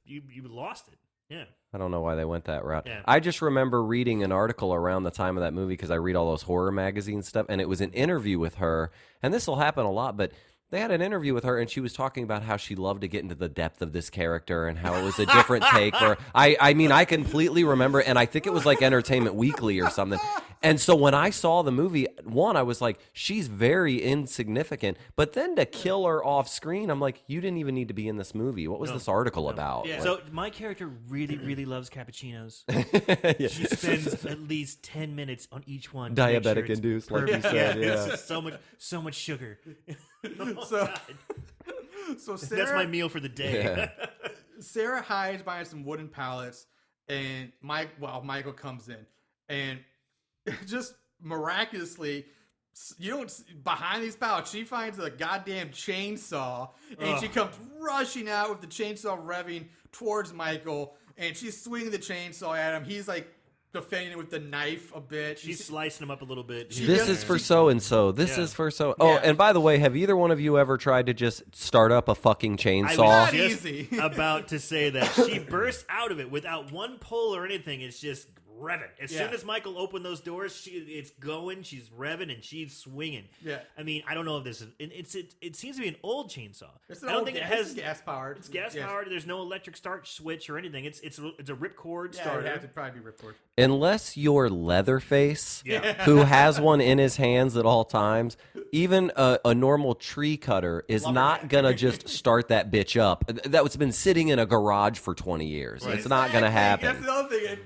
you lost it. Yeah. I don't know why they went that route. Yeah. I just remember reading an article around the time of that movie because I read all those horror magazine stuff, and it was an interview with her. And this will happen a lot, but they had an interview with her, and she was talking about how she loved to get into the depth of this character and how it was a different take. Or I mean, I completely remember, and I think it was like Entertainment Weekly or something. And so when I saw the movie, one, I was like, she's very insignificant. But then to kill her off screen, I'm like, you didn't even need to be in this movie. What was this article about? Yeah. So my character really, really loves cappuccinos. She spends at least 10 minutes on each one. to make sure Diabetic it's induced, like you perfect. said. It's Yeah. just so much sugar. So, so That's Sarah, my meal for the day. Sarah hides behind some wooden pallets, and Michael comes in, and just miraculously, behind these pallets, she finds a goddamn chainsaw, and she comes rushing out with the chainsaw revving towards Michael, and she's swinging the chainsaw at him. He's like defending it with the knife a bit. She's slicing him up a little bit. This is for so and so. This Yeah. is for so. Oh, Yeah. and by the way, have either one of you ever tried to just start up a fucking I chainsaw? was Not just easy. about to say that. She bursts out of it without one pull or anything. It's just revving. As Yeah. soon as Michael opened those doors, it's going. She's revving and she's swinging. Yeah. I mean, I don't know if this is. It seems to be an old chainsaw. It's I don't think it has gas powered. It's gas powered. There's no electric start switch or anything. It's a ripcord Yeah, starter. it had to probably be ripcord. Unless you're Leatherface, Yeah. who has one in his hands at all times, even a normal tree cutter is not gonna just start that bitch up. That's been sitting in a garage for 20 years. Right. It's not gonna That's happen. the other thing.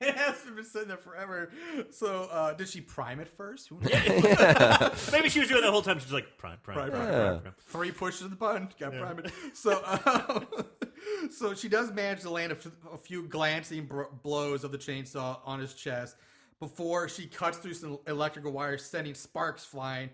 It has been sitting there forever. So, did she prime it first? Who knows? Maybe she was doing that the whole time. She's like prime. Yeah. 3 pushes of the button. Got to prime it. So, so she does manage to land a few glancing blows of the chainsaw on his chest before she cuts through some electrical wires, sending sparks flying.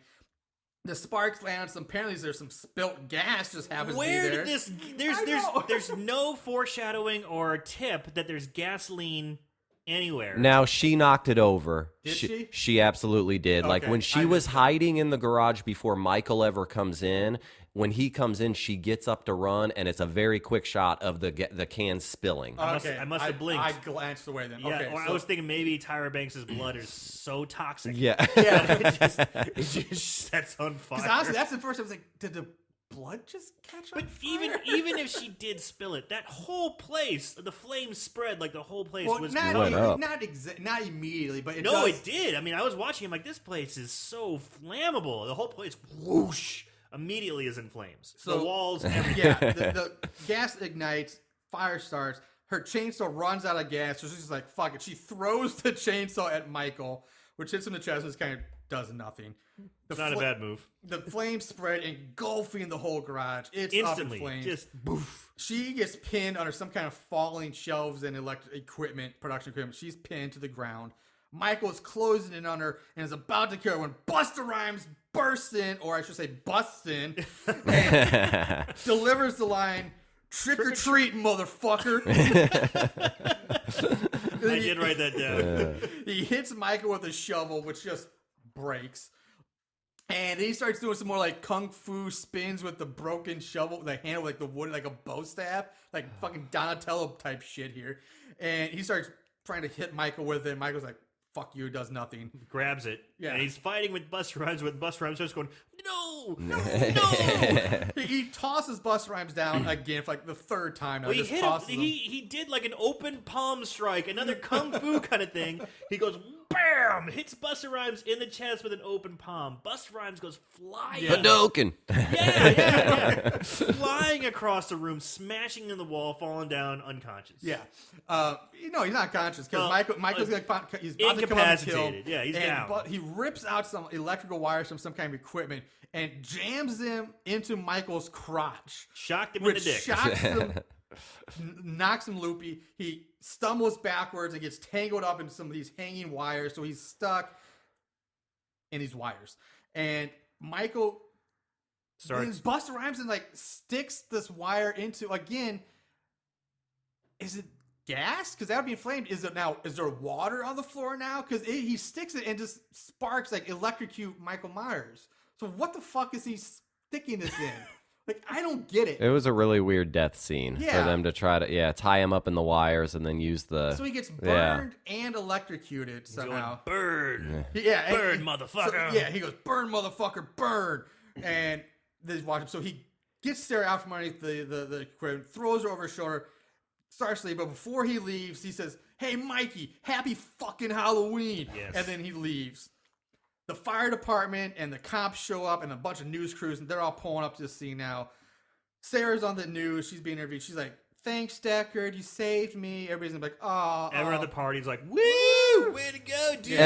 The sparks land on some. Apparently, there's some spilt gas just happens Where to be there. did this? I know. There's no foreshadowing or tip that there's gasoline anywhere. Now she knocked it over. Did she? She absolutely did. Like Okay, when she I was missed hiding in the garage before Michael ever comes in. When he comes in, she gets up to run, and it's a very quick shot of the can spilling. I must have blinked. I glanced away then. Yeah, okay, or I was thinking maybe Tyra Banks' blood is so toxic. Yeah. it just sets on fire. Because honestly, that's the first time I was like, did the blood just catch on But fire? even if she did spill it, that whole place, the flames spread like the whole place well, was. not, Went up. not immediately, but it No, does. it did. I mean, I was watching. I'm like, this place is so flammable. The whole place, whoosh, immediately is in flames. So- the walls, everything. Yeah, the gas ignites, fire starts. Her chainsaw runs out of gas, so she's like, "Fuck it." She throws the chainsaw at Michael, which hits him in the chest and just kind of does nothing. It's not a bad move. The flames spread, engulfing the whole garage. It's Instantly, up in flames. just boof. She gets pinned under some kind of falling shelves and production equipment. She's pinned to the ground. Michael is closing in on her and is about to kill her when Busta Rhymes bursts in, or I should say busts in, and delivers the line, "Trick or treat, motherfucker." I did write that down. He hits Michael with a shovel, which just breaks. And then he starts doing some more like kung fu spins with the broken shovel, the handle, like the wood, like a bow staff, like fucking Donatello type shit here. And he starts trying to hit Michael with it. Michael's like, "Fuck you," does nothing. Grabs it. Yeah. And he's fighting with Busta Rhymes. With Busta Rhymes starts going, no. He tosses Busta Rhymes down again for like the third time now. Well, he Just hit him. tosses him. He did like an open palm strike, another kung fu kind of thing. He goes, bam, hits Busta Rhymes in the chest with an open palm. Busta Rhymes goes flying. Hadouken. Yeah. Flying across the room, smashing in the wall, falling down unconscious. Yeah. He's not conscious because Well, Michael's he's about to come up and kill. incapacitated. Yeah, he's and, down. But he rips out some electrical wires from some kind of equipment and jams them into Michael's crotch, Shocked him in the which dick. shocks him, knocks him loopy. He stumbles backwards and gets tangled up in some of these hanging wires, so he's stuck in these wires. And Michael Starts. Busta Rhymes and like sticks this wire into again. Is it gas? Because that would be inflamed. Is there water on the floor now? Because he sticks it and just sparks like electrocute Michael Myers. So what the fuck is he sticking this in? Like, I don't get it. It was a really weird death scene Yeah. for them to try to tie him up in the wires and then use the. So he gets Yeah. burned and electrocuted somehow. Bird. Yeah, and- Burn, and- motherfucker. So, yeah, he goes, burn, motherfucker, burn. And they watch him. So he gets Sarah out from underneath the equipment, throws her over his shoulder, starts to leave. But before he leaves, he says, hey, Mikey, happy fucking Halloween. Yes. And then he leaves. The fire department and the cops show up and a bunch of news crews, and they're all pulling up to the scene now. Sarah's on the news. She's being interviewed. She's like, thanks, Deckard. You saved me. Everybody's like, oh. Everyone at the party's like, woo! Way to go, dude!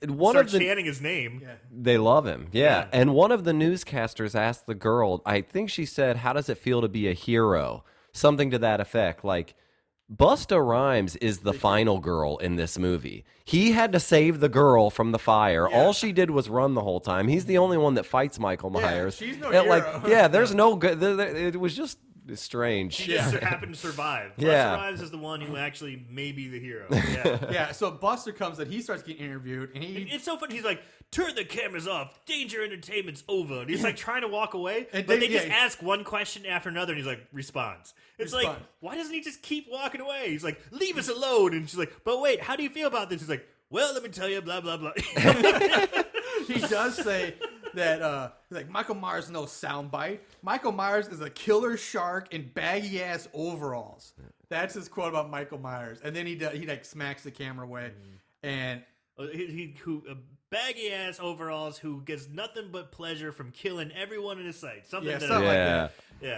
And one Start of the chanting his name. Yeah. They love him. Yeah. Yeah. And one of the newscasters asked the girl, I think she said, how does it feel to be a hero? Something to that effect. Like, Busta Rhymes is the final girl in this movie. He had to save the girl from the fire. Yeah. All she did was run the whole time. He's the only one that fights Michael Yeah, Myers. she's no And, like, hero. yeah, there's no good. It was just strange. He just happened to survive. Yeah. Busta Rhymes is the one who actually may be the hero. Yeah. Yeah, so Buster comes and he starts getting interviewed, and he It's so funny. He's like, turn the cameras off. Danger Entertainment's over. And he's like trying to walk away, And but they- they just yeah. ask one question after another, and he's like, responds. It's like, Responds. why doesn't he just keep walking away? He's like, leave us alone. And she's like, but wait, how do you feel about this? He's like, well, let me tell you, blah, blah, blah. he does say that like Michael Myers no soundbite. Michael Myers is a killer shark in baggy ass overalls. That's his quote about Michael Myers. And then he like smacks the camera away, and who baggy ass overalls who gets nothing but pleasure from killing everyone in his sight. Something yeah, that something like Yeah. that.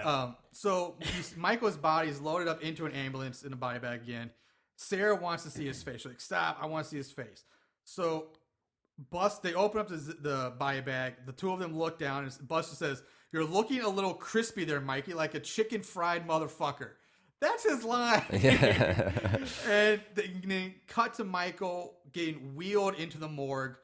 yeah. So Michael's body is loaded up into an ambulance in a body bag again. Sarah wants to see his face. She's like, stop, I want to see his face. So they open up the body bag. The two of them look down, and Buster says, you're looking a little crispy there, Mikey, like a chicken fried motherfucker. That's his line. And they cut to Michael getting wheeled into the morgue.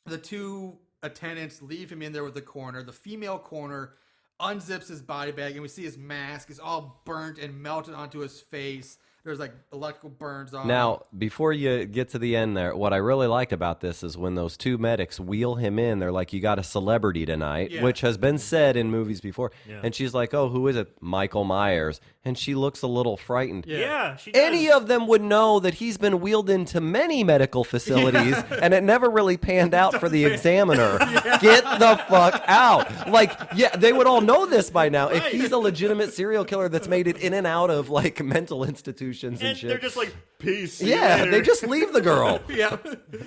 The two attendants leave him in there with the coroner. The female coroner unzips his body bag, and we see his mask is all burnt and melted onto his face. There's like electrical burns on him. Now, before you get to the end there, what I really like about this is when those two medics wheel him in, they're like, you got a celebrity tonight, Yeah. which has been said in movies before. Yeah. And she's like, oh, who is it? Michael Myers. And she looks a little frightened. Yeah, she does. Any of them would know that he's been wheeled into many medical facilities, and it never really panned out for the examiner. Get the fuck out. Like, yeah, they would all know this by now. If Right. he's a legitimate serial killer that's made it in and out of, like, mental institutions and, And shit. they're just like, peace. see you yeah, later." they just leave the girl. Yeah.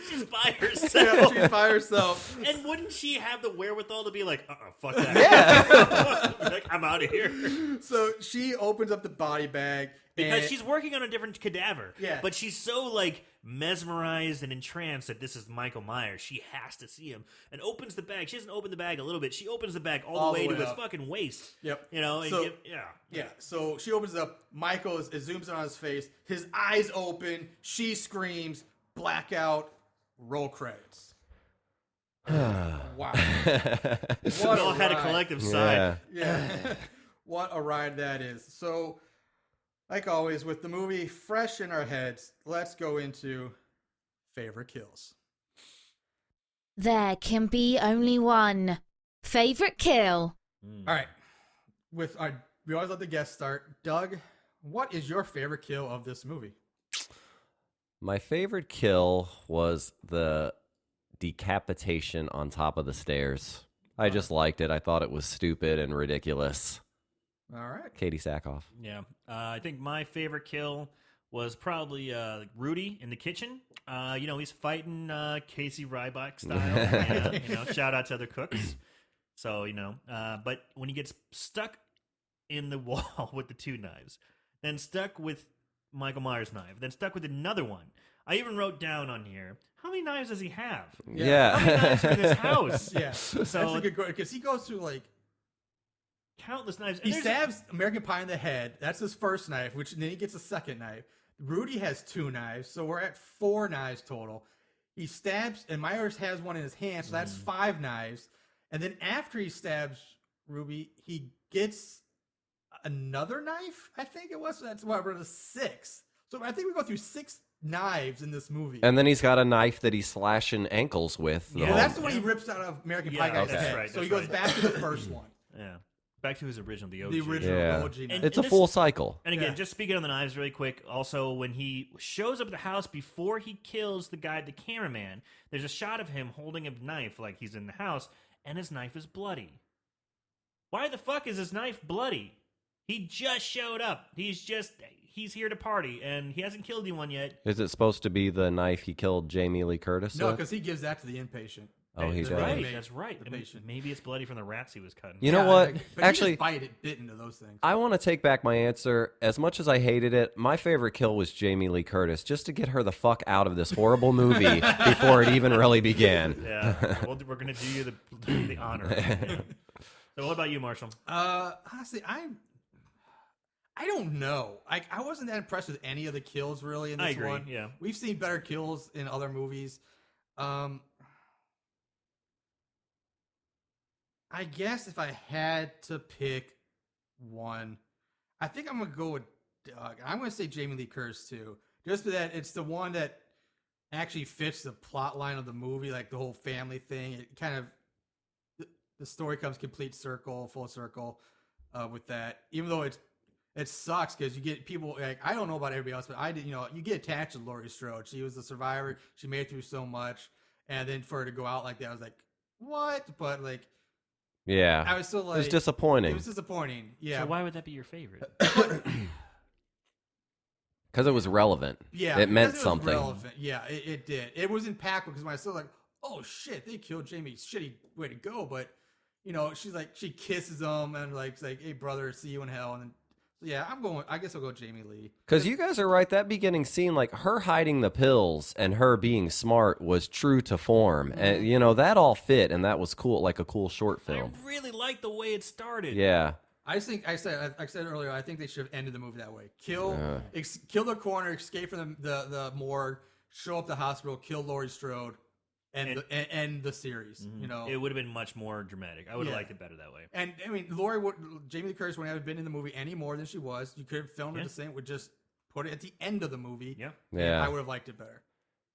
She's by Yeah, herself. she's by herself. And wouldn't she have the wherewithal to be like, fuck that. Yeah. Like, I'm out of here. So she opens up the body bag. Because and- she's working on a different cadaver. Yeah. But she's so, like, mesmerized and entranced that this is Michael Myers. She has to see him. And opens the bag. She doesn't open the bag a little bit. She opens the bag all the way to his up. fucking waist. Yep. You know? And So- yeah. Yeah, so she opens it up. Michael it zooms in on his face. His eyes open. She screams. Blackout. Roll credits. Wow. We What all had a ride. collective sigh. Yeah. Yeah. What a ride that is. So, like always, with the movie fresh in our heads, let's go into favorite kills. There can be only one. Favorite kill? All right. We always let the guests start. Doug, what is your favorite kill of this movie? My favorite kill was the decapitation on top of the stairs. I just liked it. I thought it was stupid and ridiculous. All right. Katie Sackhoff. Yeah. I think my favorite kill was probably Rudy in the kitchen. You know, he's fighting Casey Ryback style. And, you know, shout out to other cooks. So, you know, but when he gets stuck in the wall with the two knives, then stuck with Michael Myers' knife, then stuck with another one. I even wrote down on here, how many knives does he have? How many knives are in his house? Yeah. That's So a good because he goes through like countless knives. And he there's- stabs American Pie in the head. That's his first knife, which then he gets a second knife. Rudy has 2 knives, so we're at 4 knives total. He stabs, and Myers has one in his hand, so that's 5 knives. And then after he stabs Ruby, he gets another knife. I think it was. So that's why we're at 6. So I think we go through 6 knives in this movie. And then he's got a knife that he's slashing ankles with. Yeah. well, that's the one he rips out of American Pie Yeah, guy's that's head. right, so he that's goes right. back to the first one. Yeah. Back to his original, the OG. The original Yeah. OG knife. It's a this- full cycle. And again, Yeah. just speaking on the knives really quick, also when he shows up at the house before he kills the guy, the cameraman, there's a shot of him holding a knife like he's in the house, and his knife is bloody. Why the fuck is his knife bloody? He just showed up. He's here to party, and he hasn't killed anyone yet. Is it supposed to be the knife he killed Jamie Lee Curtis No, with? because he gives that to the inpatient. Oh, he The does. Right, inmate, that's right. The I mean, patient. maybe it's bloody from the rats he was cutting. You know Yeah, what? but Actually, he just bit into those things. I want to take back my answer. As much as I hated it, my favorite kill was Jamie Lee Curtis, just to get her the fuck out of this horrible movie before it even really began. Yeah, we're gonna do you the honor. Yeah. So, what about you, Marshall? Honestly, I don't know. I wasn't that impressed with any of the kills really in this I agree, one. yeah. We've seen better kills in other movies. I guess if I had to pick one, I think I'm gonna go with Doug. I'm gonna say Jamie Lee Curtis too, just for that it's the one that actually fits the plot line of the movie, like the whole family thing. It kind of the story comes full circle with that. Even though it sucks because you get people like I don't know about everybody else, but I did. You get attached to Laurie Strode. She was a survivor. She made it through so much, and then for her to go out like that, I was like, what? But like. Yeah. I was still like, it was disappointing. It was disappointing. Yeah. So why would that be your favorite? Because it was relevant. Yeah. It meant because something. Was relevant. Yeah, it did. It was impactful because when I saw like, oh shit, they killed Jamie. Shitty way to go. But she's like, she kisses him and like, it's like, hey brother, see you in hell. And then, so yeah, I guess I'll go Jamie Lee. Because you guys are right. That beginning scene, like her hiding the pills and her being smart, was true to form. And, that all fit, and that was cool, like a cool short film. I really like the way it started. Yeah. I think I said earlier. I think they should have ended the movie that way. Kill the coroner, escape from the morgue, show up the hospital, kill Laurie Strode, and end the series. It would have been much more dramatic. I would have Yeah. liked it better that way. And I mean, Jamie Lee Curtis wouldn't have been in the movie any more than she was. You could have filmed it the same. Would just put it at the end of the movie. Yeah. and Yeah. I would have liked it better.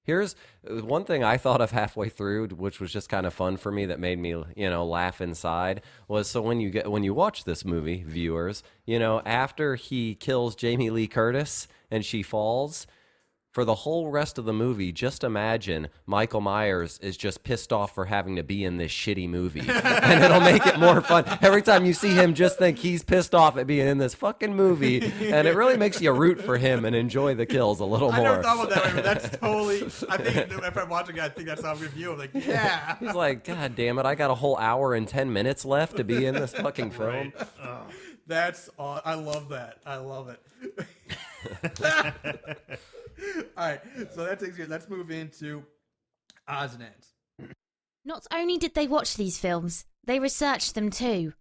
Here's one thing I thought of halfway through, which was just kind of fun for me, that made me, laugh inside, was so when you watch this movie, viewers, after he kills Jamie Lee Curtis and she falls, for the whole rest of the movie, just imagine Michael Myers is just pissed off for having to be in this shitty movie. And it'll make it more fun. Every time you see him, just think he's pissed off at being in this fucking movie. And it really makes you root for him and enjoy the kills a little I more. never thought about that way, but that's totally. I think if I'm watching it, I think that's how we view. I'm like, yeah. He's like, God damn it, I got a whole hour and 10 minutes left to be in this fucking film. That's all. I love that. I love it. All right, so that takes you. Let's move into odds and ends. Not only did they watch these films, they researched them too.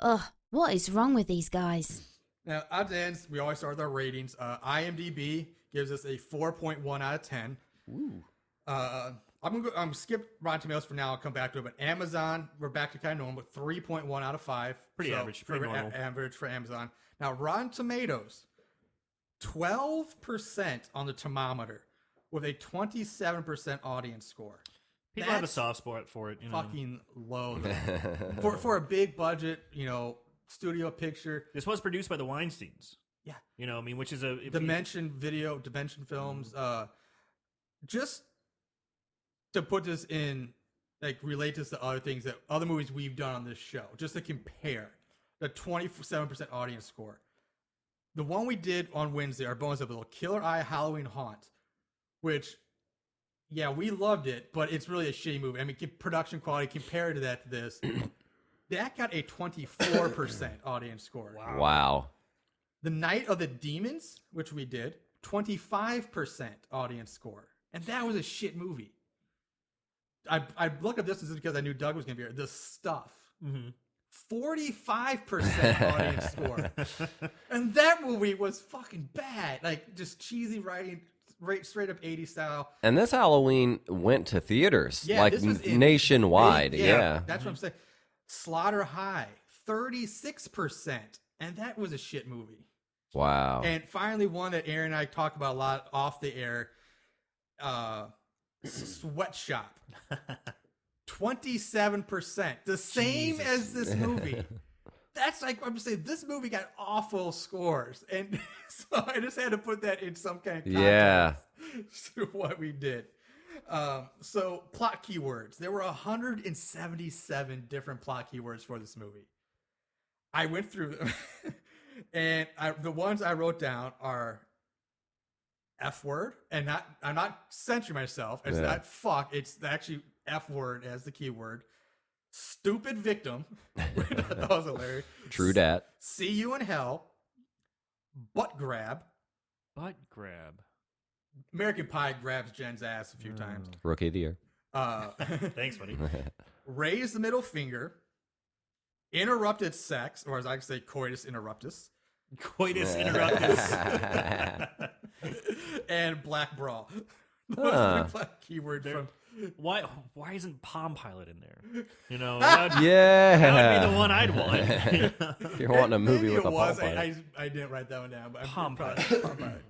Ugh, what is wrong with these guys? Now, odds and ends. We always start with our ratings. IMDb gives us a 4.1 out of 10. Ooh. I'm gonna skip Rotten Tomatoes for now. I'll come back to it. But Amazon, we're back to kind of normal, but 3.1 out of 5. Pretty average, pretty normal. Average for Amazon. Now, Rotten Tomatoes, 12% on the thermometer with a 27% audience score. People have a That's soft spot for it. Fucking low though. for a big budget, studio picture. This was produced by the Weinsteins. Yeah. Which is a Dimension Films. Just to put this in, relate this to other things that other movies we've done on this show, just to compare the 27% audience score. The one we did on Wednesday, our bonus episode, Killer Eye Halloween Haunt, which, yeah, we loved it, but it's really a shitty movie. I mean, production quality compared to this, that got a 24% audience score. Wow. The Night of the Demons, which we did, 25% audience score. And that was a shit movie. I looked at this just because I knew Doug was going to be here. The Stuff. 45% audience score. And that movie was fucking bad. Just cheesy writing, straight up 80s style. And this Halloween went to theaters, Yeah, this was nationwide. Yeah. That's what I'm saying. Slaughter High, 36%. And that was a shit movie. Wow. And finally, one that Aaron and I talk about a lot off the air, Sweatshop. 27%. The same as this movie. that's like I'm saying. This movie got awful scores, and so I just had to put that in some kind of context Yeah. to what we did. So plot keywords. There were 177 different plot keywords for this movie. I went through them, and the ones I wrote down are F word, and I'm not censoring myself. It's Yeah. not fuck. It's actually F word as the keyword. Stupid victim. That was hilarious. True dat. See you in hell. Butt grab. Butt grab. American Pie grabs Jen's ass a few times. Rookie of the year. Thanks, buddy. Raise the middle finger. Interrupted sex, or as I say, coitus interruptus. Coitus interruptus. And black bra. Those Huh. are the black keywords from. Why isn't Palm Pilot in there? You know, that would Yeah. be the one I'd want. If you're wanting a movie Maybe with it a was. Palm Pilot. I didn't write that one down. But Palm Palm Pilot. Pilot.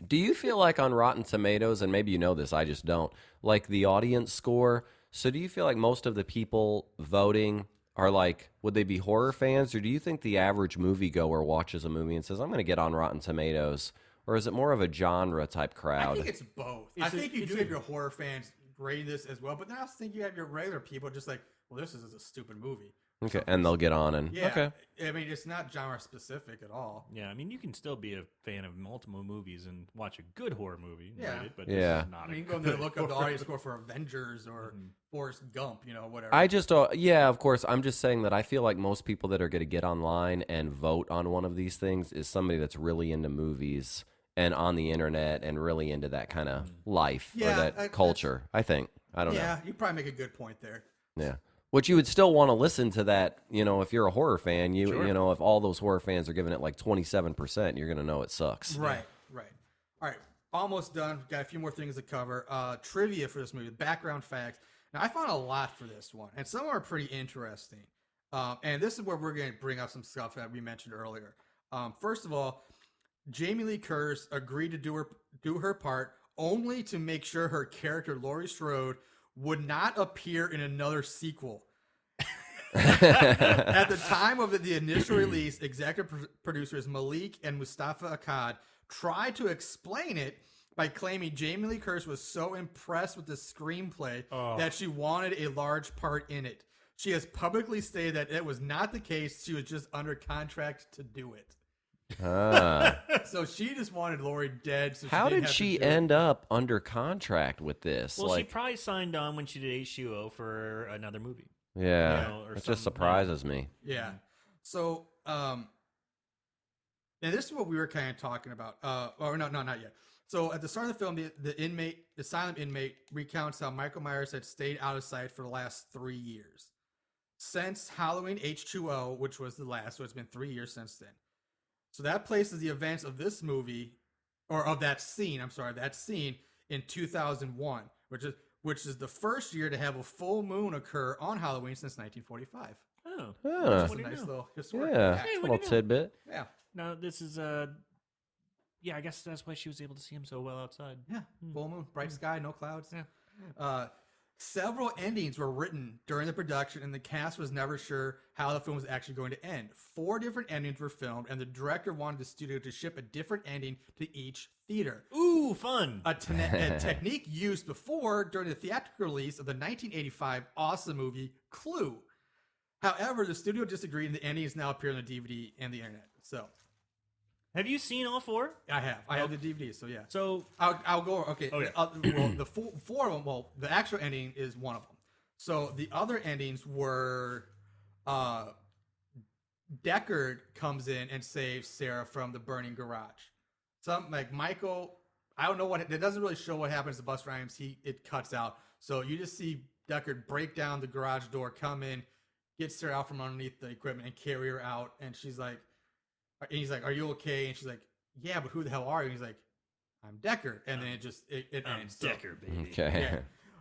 Do you feel like on Rotten Tomatoes, and maybe you know this, I just don't, like the audience score? So do you feel like most of the people voting are like, would they be horror fans, or do you think the average moviegoer watches a movie and says, I'm going to get on Rotten Tomatoes? Or is it more of a genre type I crowd? think it's both. I think you do have your horror fans grading this as well, but then I also think you have your regular people just like, well, this is a stupid movie. Okay, and they'll get on and Yeah. okay. I mean, it's not genre specific at all. Yeah, I mean, you can still be a fan of multiple movies and watch a good horror movie. and Yeah. rate it, but Yeah. this is not I mean, you a can go there and good look up the horror audience score for Avengers or Forrest Gump, whatever. I just, yeah, of course. I'm just saying that I feel like most people that are going to get online and vote on one of these things is somebody that's really into movies and on the internet and really into that kind of life Yeah, or that culture. I think. I don't know. yeah, you probably make a good point there. Yeah. Which you would still want to listen to that, if you're a horror fan, Sure. if all those horror fans are giving it like 27%, you're going to know it sucks. Right. All right, almost done. Got a few more things to cover. Trivia for this movie, background facts. Now, I found a lot for this one, and some are pretty interesting. And this is where we're going to bring up some stuff that we mentioned earlier. First of all, Jamie Lee Curtis agreed to do her part only to make sure her character Laurie Strode would not appear in another sequel. At the time of the initial release, executive producers Malik and Mustafa Akkad tried to explain it by claiming Jamie Lee Curtis was so impressed with the screenplay that she wanted a large part in it. She has publicly stated that it was not the case. She was just under contract to do it. Ah. So she just wanted Laurie dead. So How didn't did have to she do it. end up under contract with this? Well, she like, probably signed on when she did H2O for another movie. yeah, or it some- just surprises me. Yeah. So, and this is what we were kind of talking about. Or no, not yet. So at the start of the film, the silent inmate recounts how Michael Myers had stayed out of sight for the last 3 years. Since Halloween H2O, which was the last, so it's been 3 years since then. So that places the events of this movie, or of that scene, in 2001, which is the first year to have a full moon occur on Halloween since 1945. Oh. Huh. That's a do you nice know? little historic Yeah, fact. Hey, what little do you know? tidbit. Yeah. Now, this is, yeah, I guess that's why she was able to see him so well outside. Yeah, full moon, bright sky, no clouds. Yeah. Several endings were written during the production, and the cast was never sure how the film was actually going to end. 4 different endings were filmed, and the director wanted the studio to ship a different ending to each theater. Ooh, fun. A technique used before during the theatrical release of the 1985 awesome movie Clue. However, the studio disagreed, and the endings now appear on the DVD and the internet. So Have you seen all 4? I have the DVD. So yeah. So, I'll go. Okay. Okay. Well, the four of them. Well, the actual ending is one of them. So the other endings were, Deckard comes in and saves Sarah from the burning garage. Something like Michael. I don't know what. It doesn't really show what happens to Busta Rhymes. It cuts out. So you just see Deckard break down the garage door, come in, get Sarah out from underneath the equipment, and carry her out. And she's like, and he's like, "Are you okay?" And she's like, "Yeah, but who the hell are you?" And he's like, "I'm Deckard." And then it I'm ends. So, Decker, baby. Okay.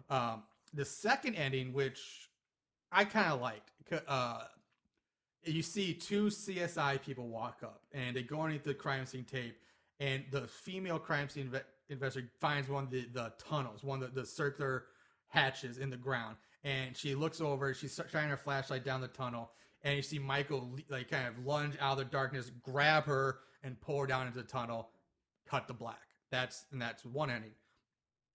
yeah. The second ending, which I kind of liked, you see 2 CSI people walk up and they go underneath the crime scene tape, and the female crime scene investigator finds one of the tunnels, one of the circular hatches in the ground, and she looks over, she's shining her flashlight down the tunnel, and you see Michael like kind of lunge out of the darkness, grab her, and pull her down into the tunnel. Cut to black. That's one ending.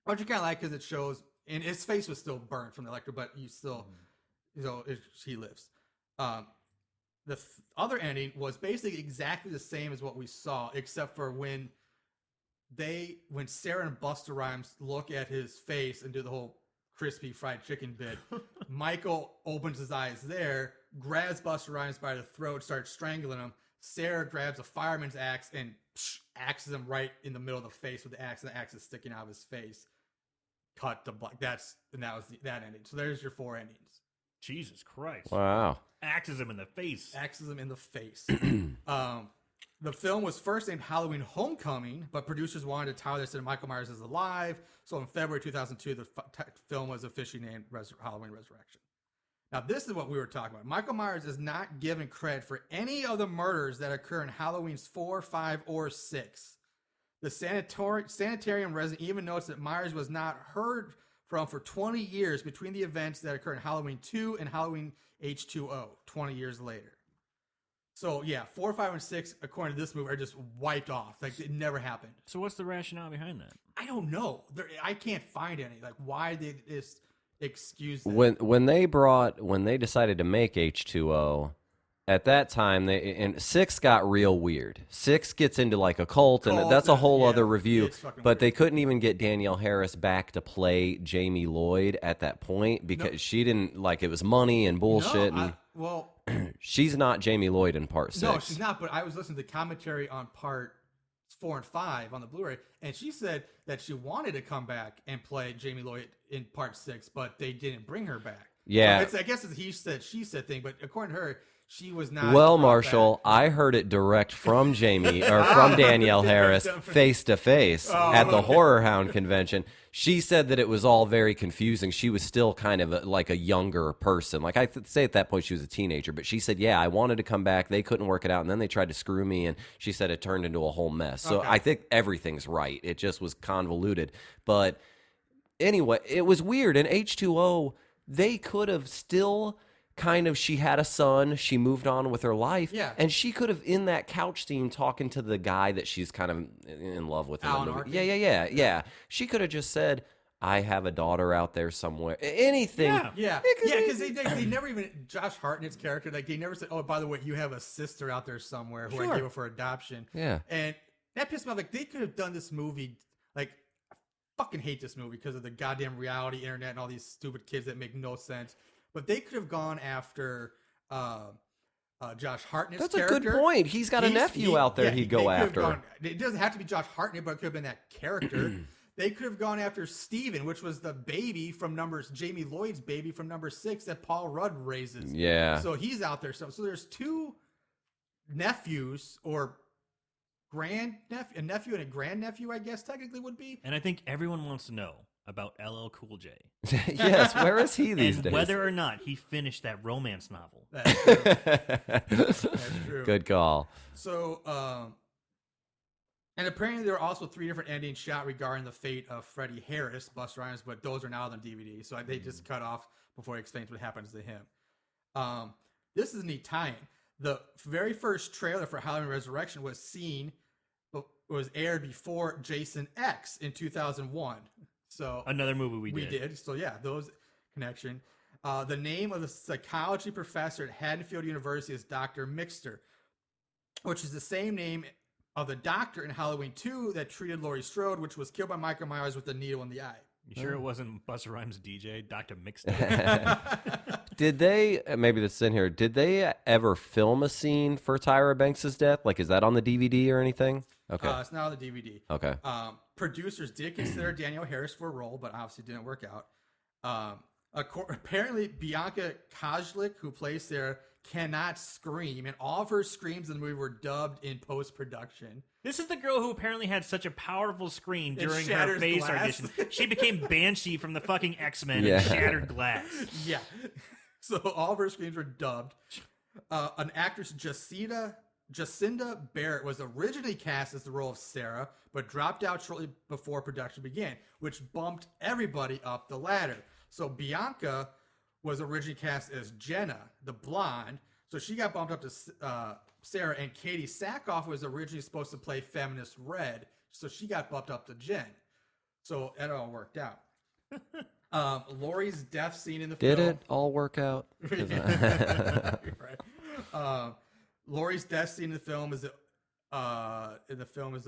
Which you kind of like because it shows, and his face was still burnt from the electro, but he still, he lives. The other ending was basically exactly the same as what we saw, except for when Sarah and Busta Rhymes look at his face and do the whole crispy fried chicken bit, Michael opens his eyes there, grabs Busta Rhymes by the throat, starts strangling him. Sarah grabs a fireman's axe and axes him right in the middle of the face with the axe, and the axe is sticking out of his face. Cut to black. That was that ending. So there's your 4 endings. Jesus Christ. Wow. Axes him in the face. Axes him in the face. The film was first named Halloween Homecoming, but producers wanted to tie this to Michael Myers is alive. So in February 2002, the film was officially named Halloween Resurrection. Now, this is what we were talking about. Michael Myers is not given credit for any of the murders that occur in Halloween's 4, 5, or 6. The sanitarium resident even notes that Myers was not heard from for 20 years between the events that occurred in Halloween 2 and Halloween H2O, 20 years later. So, yeah, 4, 5, and 6, according to this movie, are just wiped off. Like, it never happened. So what's the rationale behind that? I don't know. I can't find any. Like, why they just excuse that. When they decided to make H2O, at that time, and 6 got real weird. 6 gets into like a cult, and that's a whole other review. But weird. they couldn't even get Danielle Harris back to play Jamie Lloyd at that point because she didn't like it was money and bullshit. She's not Jamie Lloyd in part 6. No, she's not. But I was listening to commentary on part 4 and 5 on the Blu-ray, and she said that she wanted to come back and play Jamie Lloyd in part 6, but they didn't bring her back. Yeah, so I guess it's a he said she said thing, but according to her, she was not. Well, Marshall, I heard it direct from Jamie or from Danielle Harris face to face at the Horror Hound convention. She said that it was all very confusing. She was still kind of like a younger person. Like I say at that point she was a teenager, but she said, yeah, I wanted to come back. They couldn't work it out. And then they tried to screw me. And she said it turned into a whole mess. So I think everything's right. It just was convoluted. But anyway, it was weird. In H2O, they could have still kind of, she had a son, she moved on with her life, and she could have in that couch scene talking to the guy that she's kind of in love with in the movie. Yeah. She could have just said, I have a daughter out there somewhere. Anything. Because they never even, Josh Hartnett's character, like they never said, oh, by the way, you have a sister out there somewhere who I gave up for adoption. Yeah. And that pissed me off. Like they could have done this movie, like I fucking hate this movie because of the goddamn reality internet and all these stupid kids that make no sense. But they could have gone after Josh Hartnett's character. That's a good point. He's got a nephew out there he'd go after. It doesn't have to be Josh Hartnett, but it could have been that character. They could have gone after Steven, which was the baby from Jamie Lloyd's baby from number 6 that Paul Rudd raises. Yeah. So he's out there. So there's 2 nephews or a nephew and a grandnephew, I guess technically would be. And I think everyone wants to know about LL Cool J. Yes, where is he these days? And whether or not he finished that romance novel. That's true. That's true. Good call. So, and apparently there are also 3 different endings shot regarding the fate of Freddie Harris, Busta Rhymes, but those are now on DVD, so they just cut off before he explains what happens to him. This is a neat tie-in. The very first trailer for Halloween Resurrection was aired before Jason X in 2001. So another movie we did. So yeah, those connection. The name of the psychology professor at Haddonfield University is Dr. Mixter, which is the same name of the doctor in Halloween 2 that treated Laurie Strode, which was killed by Michael Myers with a needle in the eye. You sure it wasn't Busta Rhymes' DJ, Dr. Mixter? Did they, maybe this is in here, did they ever film a scene for Tyra Banks' death? Like, is that on the DVD or anything? Okay. It's not on the DVD. Okay. Producers did consider Danielle Harris for a role, but obviously didn't work out. Apparently, Bianca Kajlik, who plays Sarah, cannot scream, and all of her screams in the movie were dubbed in post-production. This is the girl who apparently had such a powerful scream during her shatters face glass. audition. She became Banshee from the fucking X-Men and shattered glass. Yeah. So all of her screams were dubbed. An actress, Jacinda Barrett, was originally cast as the role of Sarah, but dropped out shortly before production began, which bumped everybody up the ladder. So Bianca was originally cast as Jenna, the blonde. So she got bumped up to Sarah, and Katie Sackhoff was originally supposed to play Feminist Red, so she got bumped up to Jen. So it all worked out. Lori's death scene in the film. Did it all work out? 'Cause Right. Lori's death scene in the film is the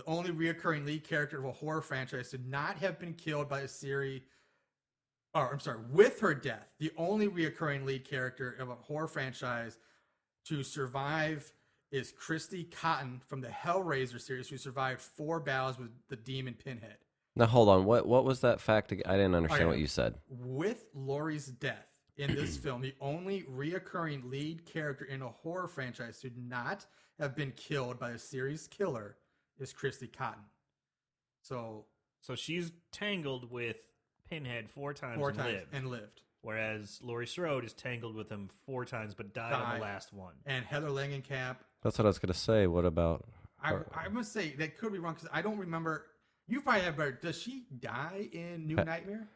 only reoccurring lead character of a horror franchise to not have been killed by a series. With her death, the only reoccurring lead character of a horror franchise to survive is Christy Cotton from the Hellraiser series, who survived 4 battles with the demon Pinhead. Now hold on. What was that fact? I didn't understand Okay. what you said. With Laurie's death in this film, the only reoccurring lead character in a horror franchise to not have been killed by a series killer is Christy Cotton. So So she's tangled with Pinhead 4 times, 4 and times lived. and lived. Whereas Laurie Strode is tangled with him 4 times but died on Died. the last one. And Heather Langenkamp, That's what I was gonna say. What about? I must say that could be wrong because I don't remember. You probably have better. Does she die in New Nightmare?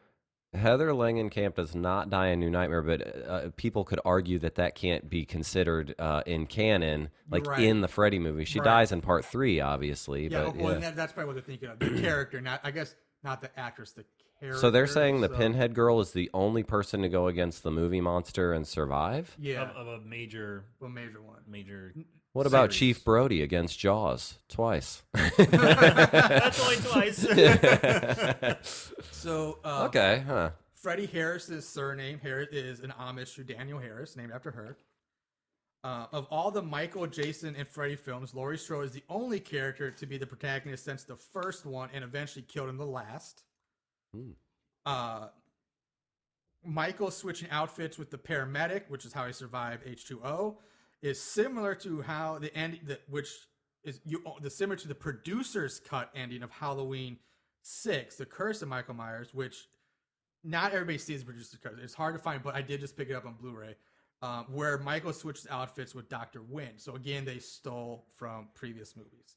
Heather Langenkamp does not die in New Nightmare, but people could argue that that can't be considered in canon, like Right. in the Freddy movie. She Right. dies in part 3, obviously. Yeah, but well, yeah. that's probably what they're thinking of. The character, not the actress, the character. So they're saying the so- Pinhead girl is the only person to go against the movie monster and survive? Yeah, Of a major a major one. What about series. Chief Brody against Jaws? Twice. That's only twice. So Okay, huh. Freddie Harris's surname is an homage to Daniel Harris, named after her. Of all the Michael, Jason, and Freddy films, Laurie Strode is the only character to be the protagonist since the first one and eventually killed in the last. Michael switching outfits with the paramedic, which is how he survived H2O, is similar to how the end, similar to the producer's cut ending of Halloween 6, The Curse of Michael Myers, which not everybody sees the producer's cut. It's hard to find, but I did just pick it up on Blu-ray, where Michael switches outfits with Dr. Wynn. So again, they stole from previous movies.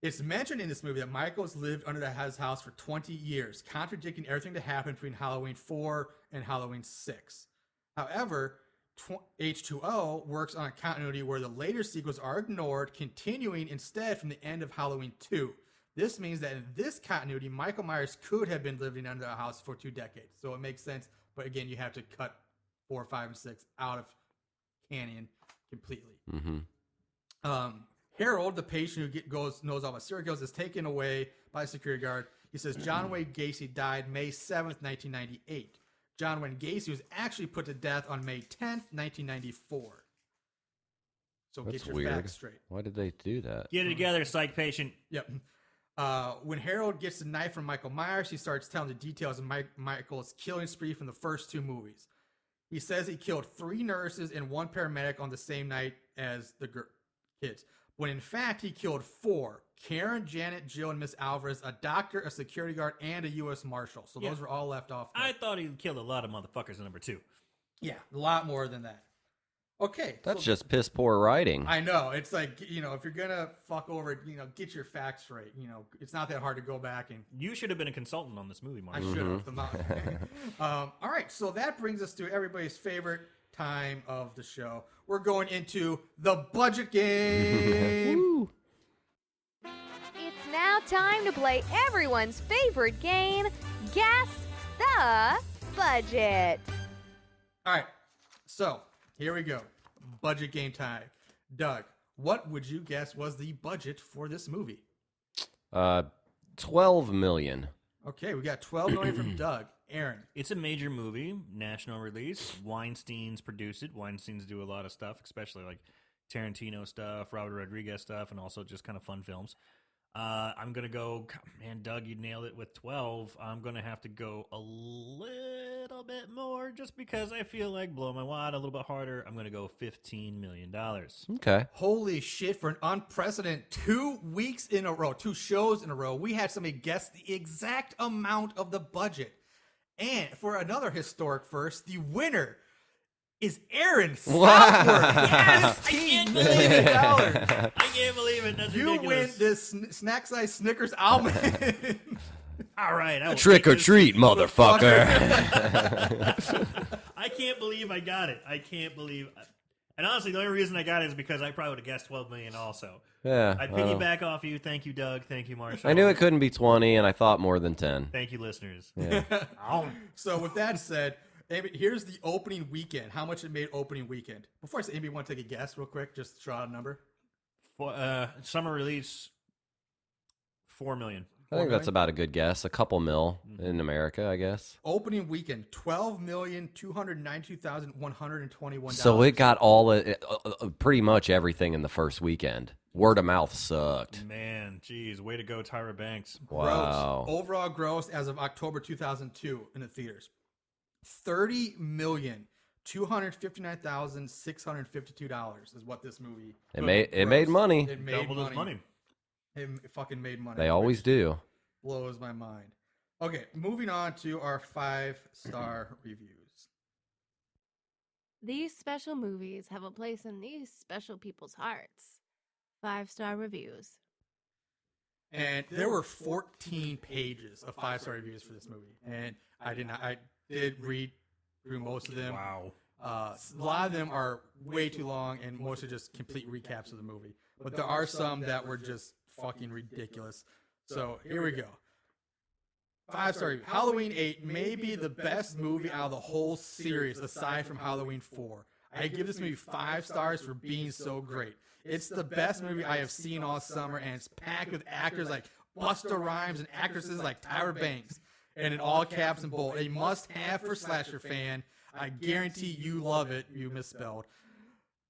It's mentioned in this movie that Michael's lived under his house for 20 years, contradicting everything that happened between Halloween 4 and Halloween 6. However, H2O works on a continuity where the later sequels are ignored, continuing instead from the end of Halloween 2. This means that in this continuity, Michael Myers could have been living under a house for 2 decades. So it makes sense. But again, you have to cut 4, 5, and 6 out of canon completely. Harold, the patient who knows all about serial killers, is taken away by a security guard. He says John Wayne Gacy died May 7th, 1998. John Wayne Gacy was actually put to death on May 10th, 1994. So That's get your weird. facts straight. Why did they do that? Get it together, psych patient. Yep. When Harold gets the knife from Michael Myers, he starts telling the details of Michael's killing spree from the first 2 movies. He says he killed 3 nurses and 1 paramedic on the same night as the kids, when in fact he killed 4: Karen, Janet, Jill, and Miss Alvarez, a doctor, a security guard, and a U.S. Marshal. So those were all left off. I thought he killed a lot of motherfuckers in number 2. Yeah, a lot more than that. Okay. That's so just piss poor writing. I know. It's like, if you're going to fuck over, get your facts straight. It's not that hard to go back and You should have been a consultant on this movie, Mark. I should have. All right, so that brings us to everybody's favorite time of the show. We're going into the budget game. It's now time to play everyone's favorite game, Guess the Budget. All right, so here we go. Budget game time. Doug, what would you guess was the budget for this movie? 12 million. Okay, we got 12 million from Doug. Aaron. It's a major movie, national release. Weinstein's produced it. Weinstein's do a lot of stuff, especially like Tarantino stuff, Robert Rodriguez stuff, and also just kind of fun films. I'm going to go, man, Doug, you nailed it with 12. I'm going to have to go a little bit more just because I feel like blowing my wad a little bit harder. I'm going to go $15 million. Okay. Holy shit, for an unprecedented 2 weeks in a row, 2 shows in a row, we had somebody guess the exact amount of the budget. And for another historic first, the winner is Aaron Southworth. Yes, $15 million. I can't believe it. That's You win ridiculous. this snack-sized Snickers almond. All right. I will Trick take or this. treat, motherfucker. I can't believe I got it. I can't believe. And honestly, the only reason I got it is because I probably would have guessed 12 million also. Yeah. I'd well, piggyback off you. Thank you, Doug. Thank you, Marshall. I knew it couldn't be 20, and I thought more than 10. Thank you, listeners. Yeah. So with that said, Amy, here's the opening weekend. How much it made opening weekend? Before I say, Amy, you want to take a guess real quick? Just throw out a number. Summer release, 4 million. I think that's about a good guess. A couple mil in America, I guess. Opening weekend, $12,292,121. So it got all pretty much everything in the first weekend. Word of mouth sucked. Man, geez, way to go, Tyra Banks. Wow. Gross. Overall gross as of October 2002 in the theaters, $30,259,652 is what this movie. It made money. It made Doubled his money. It fucking made money. They always which do. blows my mind. Okay, moving on to our 5-star reviews. These special movies have a place in these special people's hearts. 5-star reviews. And there were 14 pages of 5-star reviews for this movie, and I did read through most of them. Wow. A lot of them are way too long, and most are just complete recaps of the movie. But there are some that were just fucking ridiculous. So here we go. 5-star review. Halloween 8 may be the best movie out of the whole series aside from Halloween 4. I give this movie 5 stars for being so great. It's the best movie I have seen all summer, and it's packed with actors like Busta Rhymes and actresses like Tyra Banks. And in all caps and bold, a must-have for slasher fan. I guarantee you love it. You misspelled.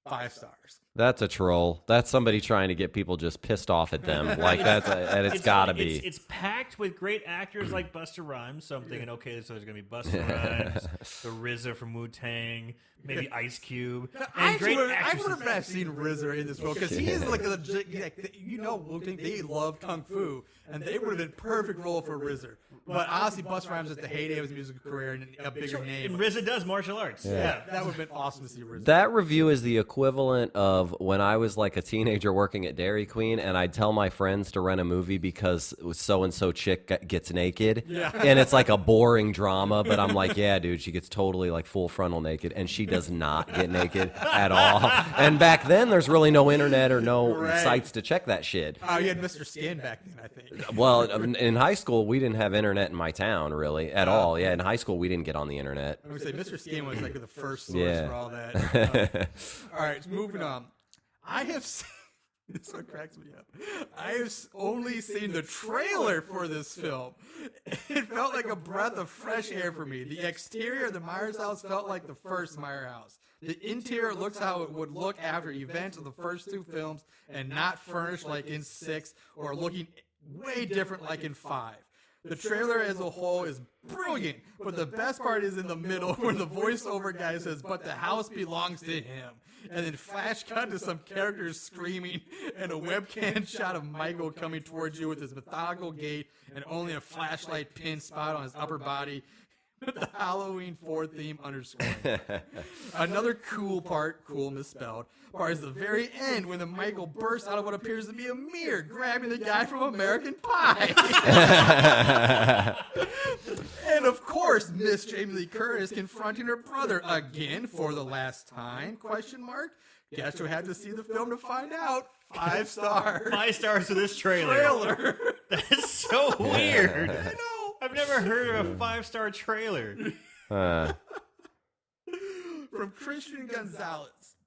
5 stars. That's a troll. That's somebody trying to get people just pissed off at them. Like and it's gotta be. It's packed with great actors like Busta Rhymes. So I'm thinking, okay, so there's gonna be Busta Rhymes, the RZA from Wu Tang, maybe Ice Cube, and great I would actresses. have seen RZA in this role because he is like a legit. Wu-Tang, they love kung fu, and they would have been perfect role for RZA. But honestly, Busta Rhymes at the heyday of his musical career and a bigger name. And RZA does martial arts. Yeah, that would have been awesome to see RZA. That review is the equivalent of when I was like a teenager working at Dairy Queen, and I'd tell my friends to rent a movie because so and so chick gets naked, and it's like a boring drama. But I'm like, yeah, dude, she gets totally like full frontal naked, and she does not get naked at all. And back then, there's really no internet or no sites to check that shit. Oh, you had Mr. Skin back then, I think. Well, in high school, we didn't have internet in my town really at all. Yeah, in high school, we didn't get on the internet. I would say Mr. Skin was like the first source Yeah. for all that. All right, moving on. I have seen, this one cracks me up. I have only seen the trailer for this film. It felt like a breath of fresh air for me. The exterior of the Myers house felt like the first Myers house. The interior looks how it would look after events of the first 2 films and not furnished like in 6 or looking way different like in 5. The trailer as a whole is brilliant, but the best part is in the middle where the voiceover guy says, "But the house belongs to him." And then flash cut to some characters screaming and a webcam shot of Michael coming towards you with his methodical gait and only a flashlight pin spot on his upper body with the Halloween 4 theme underscored. Another cool misspelled, part is the very end when the Michael bursts out of what appears to be a mirror, grabbing the guy from American Pie. And of course, Miss Jamie Lee Curtis confronting her brother again for the last time? Question mark. Guess you'll have to see the film to find out. 5 stars. 5 stars for this trailer. That's so weird. I know. I've never heard of a 5-star trailer. Uh, From Christian Gonzalez.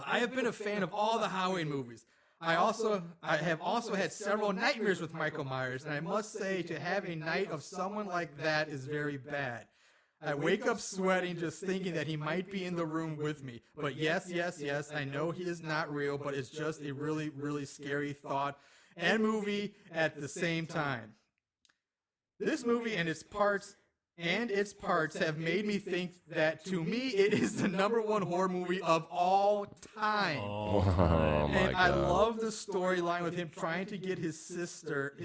I have been a fan of all the Halloween movies. I have also had several nightmares with Michael Myers, and I must say to have a night of someone like that is very bad. I wake up sweating just thinking that he might be in the room with me. But yes, I know he is not real, but it's just a really, really scary thought and movie at the same time. This movie and its parts have made me think that to me it is the #1 horror movie of all time. oh my And I God. love the storyline with him trying to get his sister,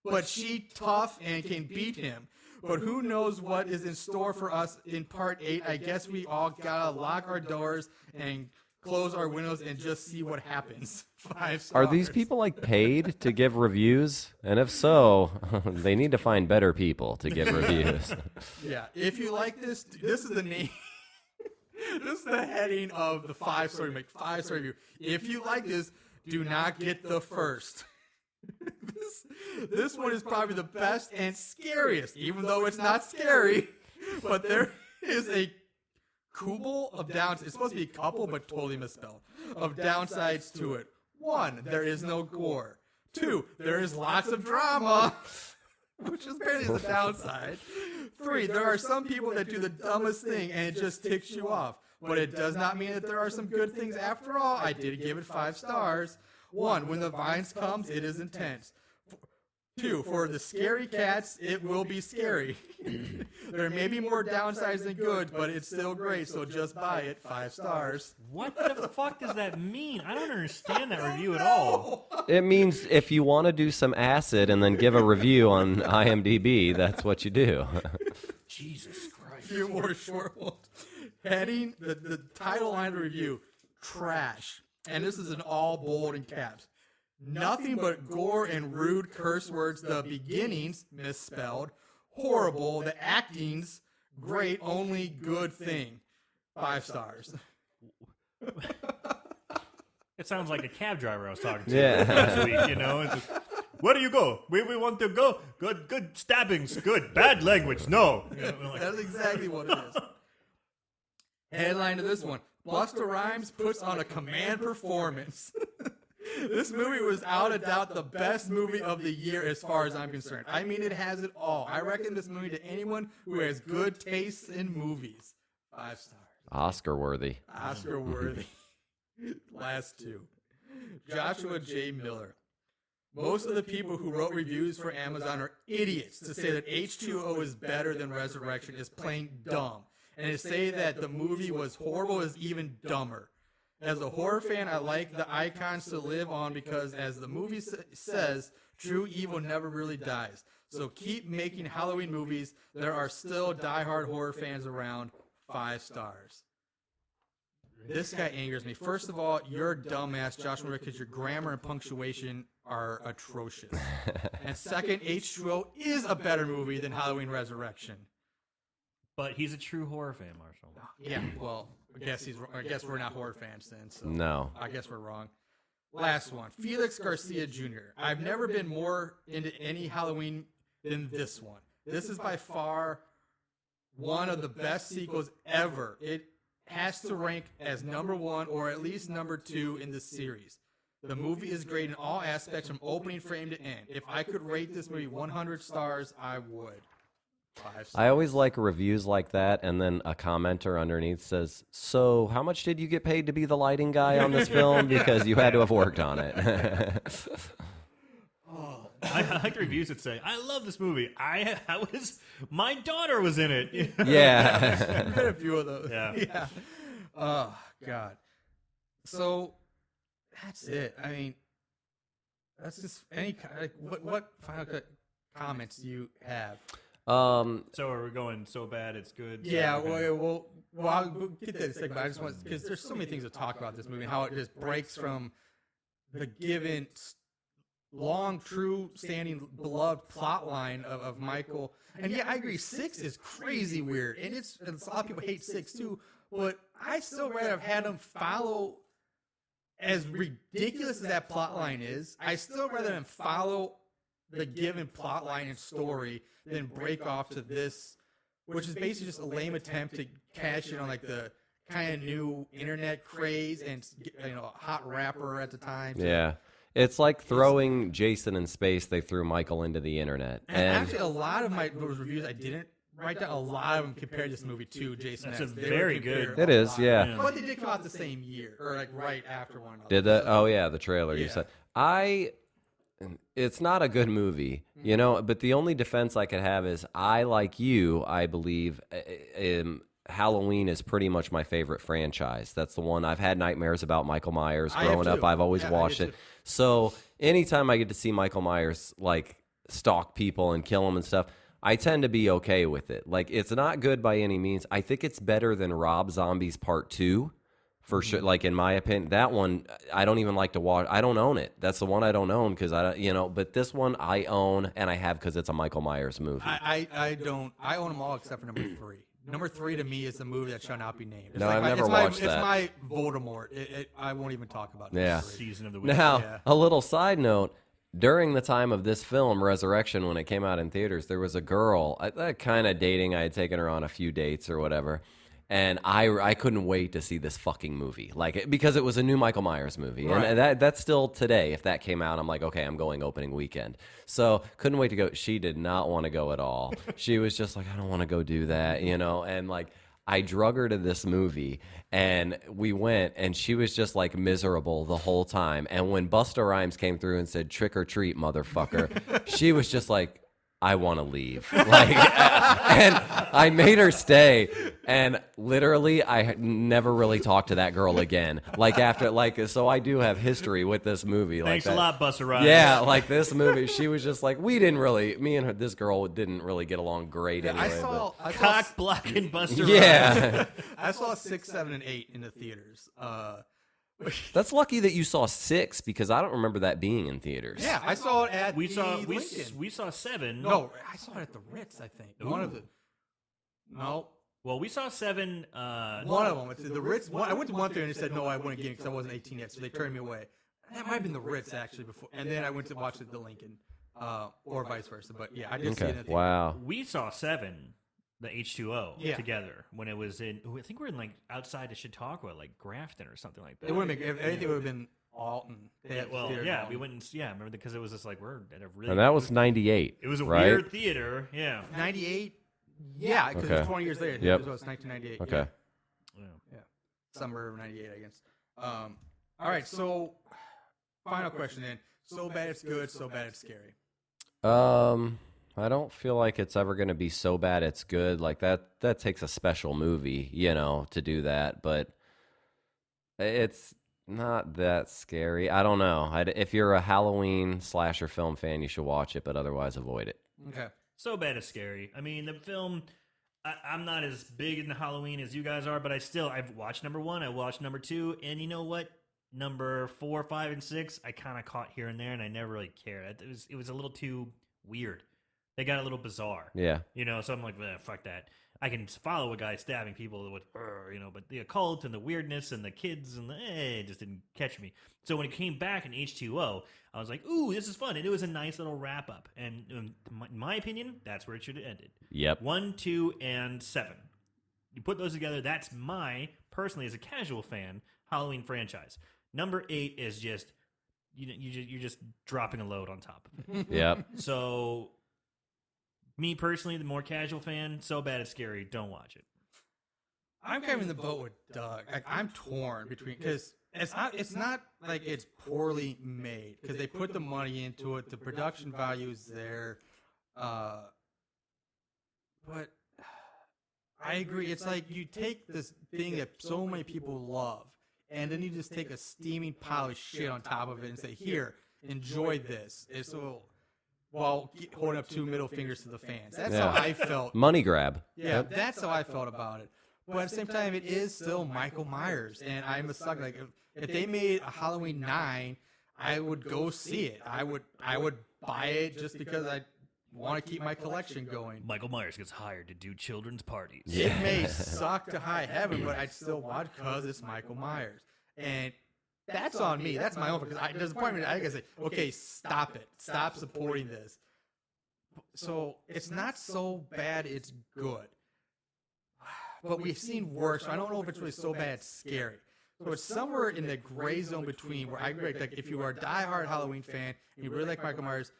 but she tough and can beat him. But who knows what is in store for us in part 8. I guess we all gotta lock our doors and close our windows and just see what happens. 5 stars. Are these people like paid to give reviews? And if so, they need to find better people to give reviews. Yeah. If you like this is the name. This is the heading of the 5-star remake. 5-star review. If you like this, do not get the first. This one is probably the best and scariest, even though it's not scary. But there is a couple of downsides. It's supposed to be a couple, but totally misspelled. Of downsides to it. 1, there is no gore. 2, there is lots of drama, which is apparently the downside. 3, there are some people that do the dumbest thing and it just ticks you off. But it does not mean that there are some good things after all. I did give it 5 stars. 1, when the vines comes, it is intense. 2, for the scary cats, it will be scary. There may be more downsides than good, but it's still great, so just buy it. 5 stars. What the fuck does that mean? I don't understand that review at all. It means if you want to do some acid and then give a review on IMDb, that's what you do. Jesus Christ. A few more short ones. Heading, the title line of the review, trash. And this is in all bold and caps. Nothing but gore and rude curse words. The beginnings, misspelled. Horrible. The acting's great. Only good thing. 5 stars. It sounds like a cab driver I was talking to Yeah. last week, you know? It's just, where do you go? Where we want to go? Good stabbings. Good. Bad language. No. You know, like, That's exactly what it is. Headline to this one. Busta Rhymes puts on a command performance. This movie was without a doubt the best movie of the year as far as I'm concerned. I mean, it has it all. I recommend this movie to anyone who has good taste in movies. 5 stars. Oscar worthy. Oscar worthy. Last 2. Joshua J. Miller. Most of the people who wrote reviews for Amazon are idiots. To say that H2O is better than Resurrection is plain dumb. And to say that the movie was horrible is even dumber. As a horror fan, I like the icons to live on because, as the movie says, true evil never really dies. So keep making Halloween movies. There are still diehard horror fans around. 5 stars. This guy angers me. First of all, you're a dumbass, Joshua, because your grammar and punctuation are atrocious. And second, H2O is a better movie than Halloween Resurrection. but he's a true horror fan, Marshall. Yeah, well, I guess we're not horror fans then. So No. I guess we're wrong. Last one, Felix Garcia Jr. I've never been more into any Halloween than this one. This is by far one of the best sequels ever. It has to rank as number 1 or at least number 2 in the series. The movie is great in all aspects from opening frame to end. If I could rate this movie 100 stars, I would. 5 stars. I always like reviews like that, and then a commenter underneath says, "So, how much did you get paid to be the lighting guy on this film? Because you had to have worked on it." I like the reviews that say, "I love this movie. My daughter was in it." Yeah. We've had a few of those. Yeah. Oh, God. So, that's it. I mean, that's just any like, what final comments do you have? So are we going so bad it's good? Yeah, Okay. we'll get to that in a second, but I just want, because there's so many things to talk about this movie and how it just breaks from the given long, true, standing, beloved plot line of Michael. And yeah, I agree, 6 is crazy weird, and a lot of people hate 6 too, but I still rather have had them follow, as ridiculous as that plot line is, I still rather than follow the given plot line and story than break off to this, which is basically just a lame attempt to cash in on like the kind of new internet craze and, you know, a hot rapper at the time. Yeah. It's like throwing Jason in space. They threw Michael into the internet. And actually, a lot of those reviews I didn't write down. A lot of them compared this movie to Jason That's X. a They very were compared good- It a is, lot. yeah. But they did come out the same year, or like right after one another. Did that? So- Oh, yeah, the trailer you Yeah. said. It's not a good movie, you know, but the only defense I could have is I, like you, I believe Halloween is pretty much my favorite franchise. That's the one. I've had nightmares about Michael Myers I have growing up. too. I've always Yeah, I watched do it. too. So anytime I get to see Michael Myers, like, stalk people and kill them and stuff, I tend to be okay with it. Like, it's not good by any means. I think it's better than Rob Zombie's Part 2. For sure, like in my opinion, that one I don't even like to watch. I don't own it. That's the one I don't own because But this one I own and I have because it's a Michael Myers movie. I don't. I own them all except for number 3. number 3 to me is the movie that shall not be named. It's No, I've never it's watched It's that. my Voldemort. I won't even talk about it. Yeah. Season of the week. Now, Yeah. a little side note. During the time of this film, Resurrection, when it came out in theaters, there was a girl, kind of dating. I had taken her on a few dates or whatever. And I couldn't wait to see this fucking movie, because it was a new Michael Myers movie, Right. and that's still today. If that came out, I'm like, okay, I'm going opening weekend. So couldn't wait to go. She did not want to go at all. She was just like, I don't want to go do that, and like. I drug her to this movie, and we went, and she was just like miserable the whole time. And when Busta Rhymes came through and said "trick or treat, motherfucker," she was just like, I want to leave. And I made her stay. And literally, I never really talked to that girl again. So I do have history with this movie. Thanks that. a lot, Busta Rhymes. Yeah, like this movie, she was just like, me and this girl didn't really get along great anyway. I saw Cock blocking Busta Rhymes. Yeah. I saw 6, 7, and 8 in the theaters. That's lucky that you saw 6 because I don't remember that being in theaters. Yeah, I saw it at We the saw Lincoln. we saw 7. No, I saw it at the Ritz. I think one of Ooh. the. No, Well, we saw 7. one of them. It's the Ritz. I went to one theater and they said no, I wouldn't get it because I wasn't 18 yet, so they turned me away. That might have been the Ritz actually before, and then I went to watch it at the Lincoln, or vice versa. But yeah, I did see it Okay. in the theater. Wow. We saw 7, the H2O, Yeah. together when it was in. I think we were in outside of Chautauqua, like Grafton or something like that. It would have been if anything. Would have been Alton. They had Well, theater in yeah, Alton. we went and remember because it was just like we're at a really. And that was 98. It was a right? weird theater. Yeah. 98. Yeah, because it was Okay. 20 years later. Yep. It was 1998. Okay. Yeah. Summer of 98, I guess. All right, so final question then. So bad it's good, so bad it's scary. I don't feel like it's ever going to be so bad it's good. Like that takes a special movie, to do that, but it's not that scary. I don't know. If you're a Halloween slasher film fan, you should watch it, but otherwise avoid it. Okay. So bad it's scary. I mean, the film. I'm not as big into Halloween as you guys are, but I've watched number 1. I watched number 2, and you know what? Number 4, 5, and 6, I kind of caught here and there, and I never really cared. It was a little too weird. They got a little bizarre. Yeah. So I'm like, fuck that. I can follow a guy stabbing people with, but the occult and the weirdness and the kids and it just didn't catch me. So when it came back in H2O, I was like, ooh, this is fun. And it was a nice little wrap up. And in my opinion, that's where it should have ended. Yep. 1, 2, and 7. You put those together, that's personally as a casual fan, Halloween franchise. Number 8 is just, you're just dropping a load on top of it. Yep. So, me personally, the more casual fan, so bad it's scary, don't watch it. I'm kind of in the boat with Doug. I'm torn between because it's not like it's poorly made because they put the money into it. The production value is there, but I agree. It's like you take this thing that so many people love, and then you just take a steaming pile of shit on top of it and say, "Here, enjoy this." It's so while holding up 2 middle fingers to the fans. That's Yeah. how I felt. Money grab. Yeah, that's how I felt about it. But at the same time, it is still Michael Myers, and I'm a sucker. Like if they made a Halloween 9, I would go see it. I would buy it just because I want to keep my collection going. Michael Myers gets hired to do children's parties. It may suck to high heaven, but I'd still watch because it's Michael Myers, and that's on me. That's my own. Because there's a point where I gotta say, okay, stop it. Stop supporting this. So it's not so bad. It's good. But we've seen worse. So I don't know if it's really so bad it's scary. So it's somewhere in the gray zone between where I agree, like if you are a diehard Halloween fan and you really like Michael Myers,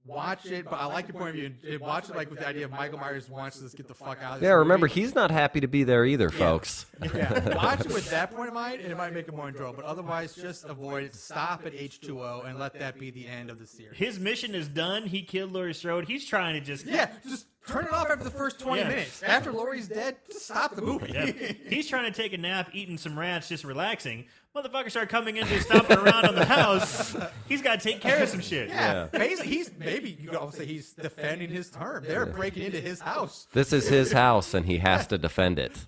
watch it. But I like your point of view. Watch it like with the idea of Michael Myers wants to just get the fuck out of this Yeah, remember, movie. he's not happy to be there either, folks. Yeah, watch it with that point in mind, and it might make it more enjoyable. But otherwise, just avoid it. Stop at H2O and let that be the end of the series. His mission is done. He killed Laurie Strode. He's trying to just Just turn it off after the first 20 Yeah. minutes. After Laurie's dead, just stop the movie. Yeah. He's trying to take a nap, eating some rats, just relaxing. Motherfuckers start coming in and stomping around on the house. He's got to take care of some shit. Yeah, basically, maybe you could also say he's defending his term. They're breaking into his house. This is his house, and he has to defend it.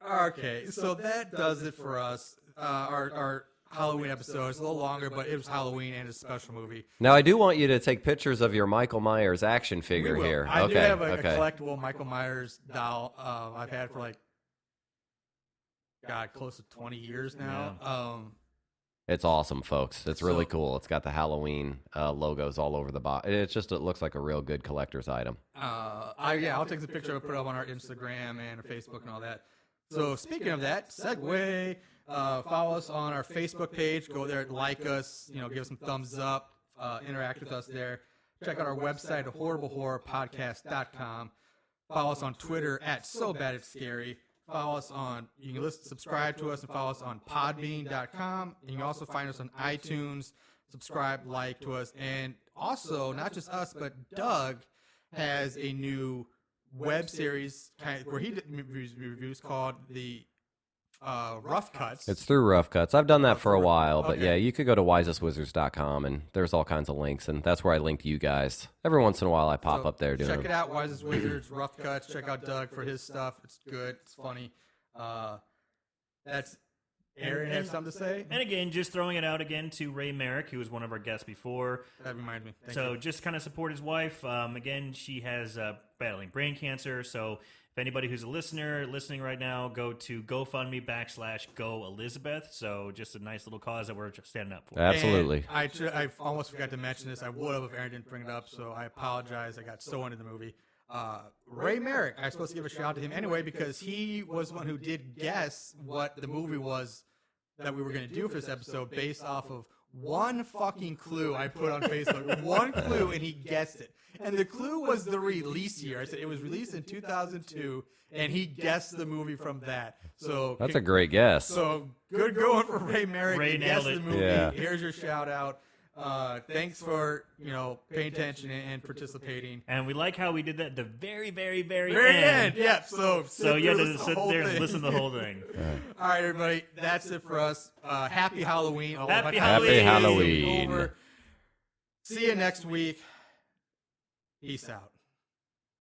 Okay, so that does it for us. Our Halloween episode. It's a little longer, but it was Halloween and it's a special movie. Now, I do want you to take pictures of your Michael Myers action figure We will. here. I okay, do have a okay. collectible Michael Myers doll. I've had for like, God, close to 20 years now. It's awesome, folks. It's really So- cool. It's got the Halloween logos all over the box. It looks like a real good collector's item. I'll take the picture and put it up on our Instagram and our Facebook and all that. So speaking of that, segue. Follow us on our Facebook page. Go there, like us. Give us some thumbs up. Interact with us there. Check out our website at horriblehorrorpodcast.com. Follow us on Twitter at SoBadIt'sScary. Follow us on. You can subscribe to us and follow us on Podbean.com. And you can also find us on iTunes. Subscribe, like to us, and also not just us, but Doug has a new web series where he did reviews called the Rough Cuts. It's through Rough Cuts. I've done that for a Rough- while, but okay. yeah, you could go to wisestwizards.com, and there's all kinds of links, and that's where I link you guys. Every once in a while, I pop So up there doing check them. it out, Wisest Wizards, Rough Cuts. Check out Doug for his stuff. It's good. It's funny. That's Aaron has something to say. And again, just throwing it out again to Ray Merrick, who was one of our guests before. That reminds me. Thank So you. just kind of support his wife. Again, she has battling brain cancer. So if anybody who's a listening right now, go to GoFundMe /Go Elizabeth. So just a nice little cause that we're standing up for. Absolutely. And I almost forgot to mention this. I would have if Aaron didn't bring it up, so I apologize. I got so into the movie. Ray Merrick, I'm supposed to give a shout out to him anyway because he was the one who did guess what the movie was that we were going to do for this episode based off of one fucking clue I put on Facebook. One clue, and he guessed it. And the clue was the release year. I said it was released in 2002, and he guessed the movie from that. So That's a great guess. So good going for Ray Merrick. Ray He nailed guessed the it. movie. Yeah. Here's your shout out. Thanks for paying attention and participating. And we like how we did that at the very, very, very, Very end. end, yeah. So So you had to listen sit the whole there and thing. listen to the whole thing. All right, everybody, that's it for us. Happy Halloween. Oh, Happy my- Halloween. Happy Halloween. Over. See you next week. Peace out.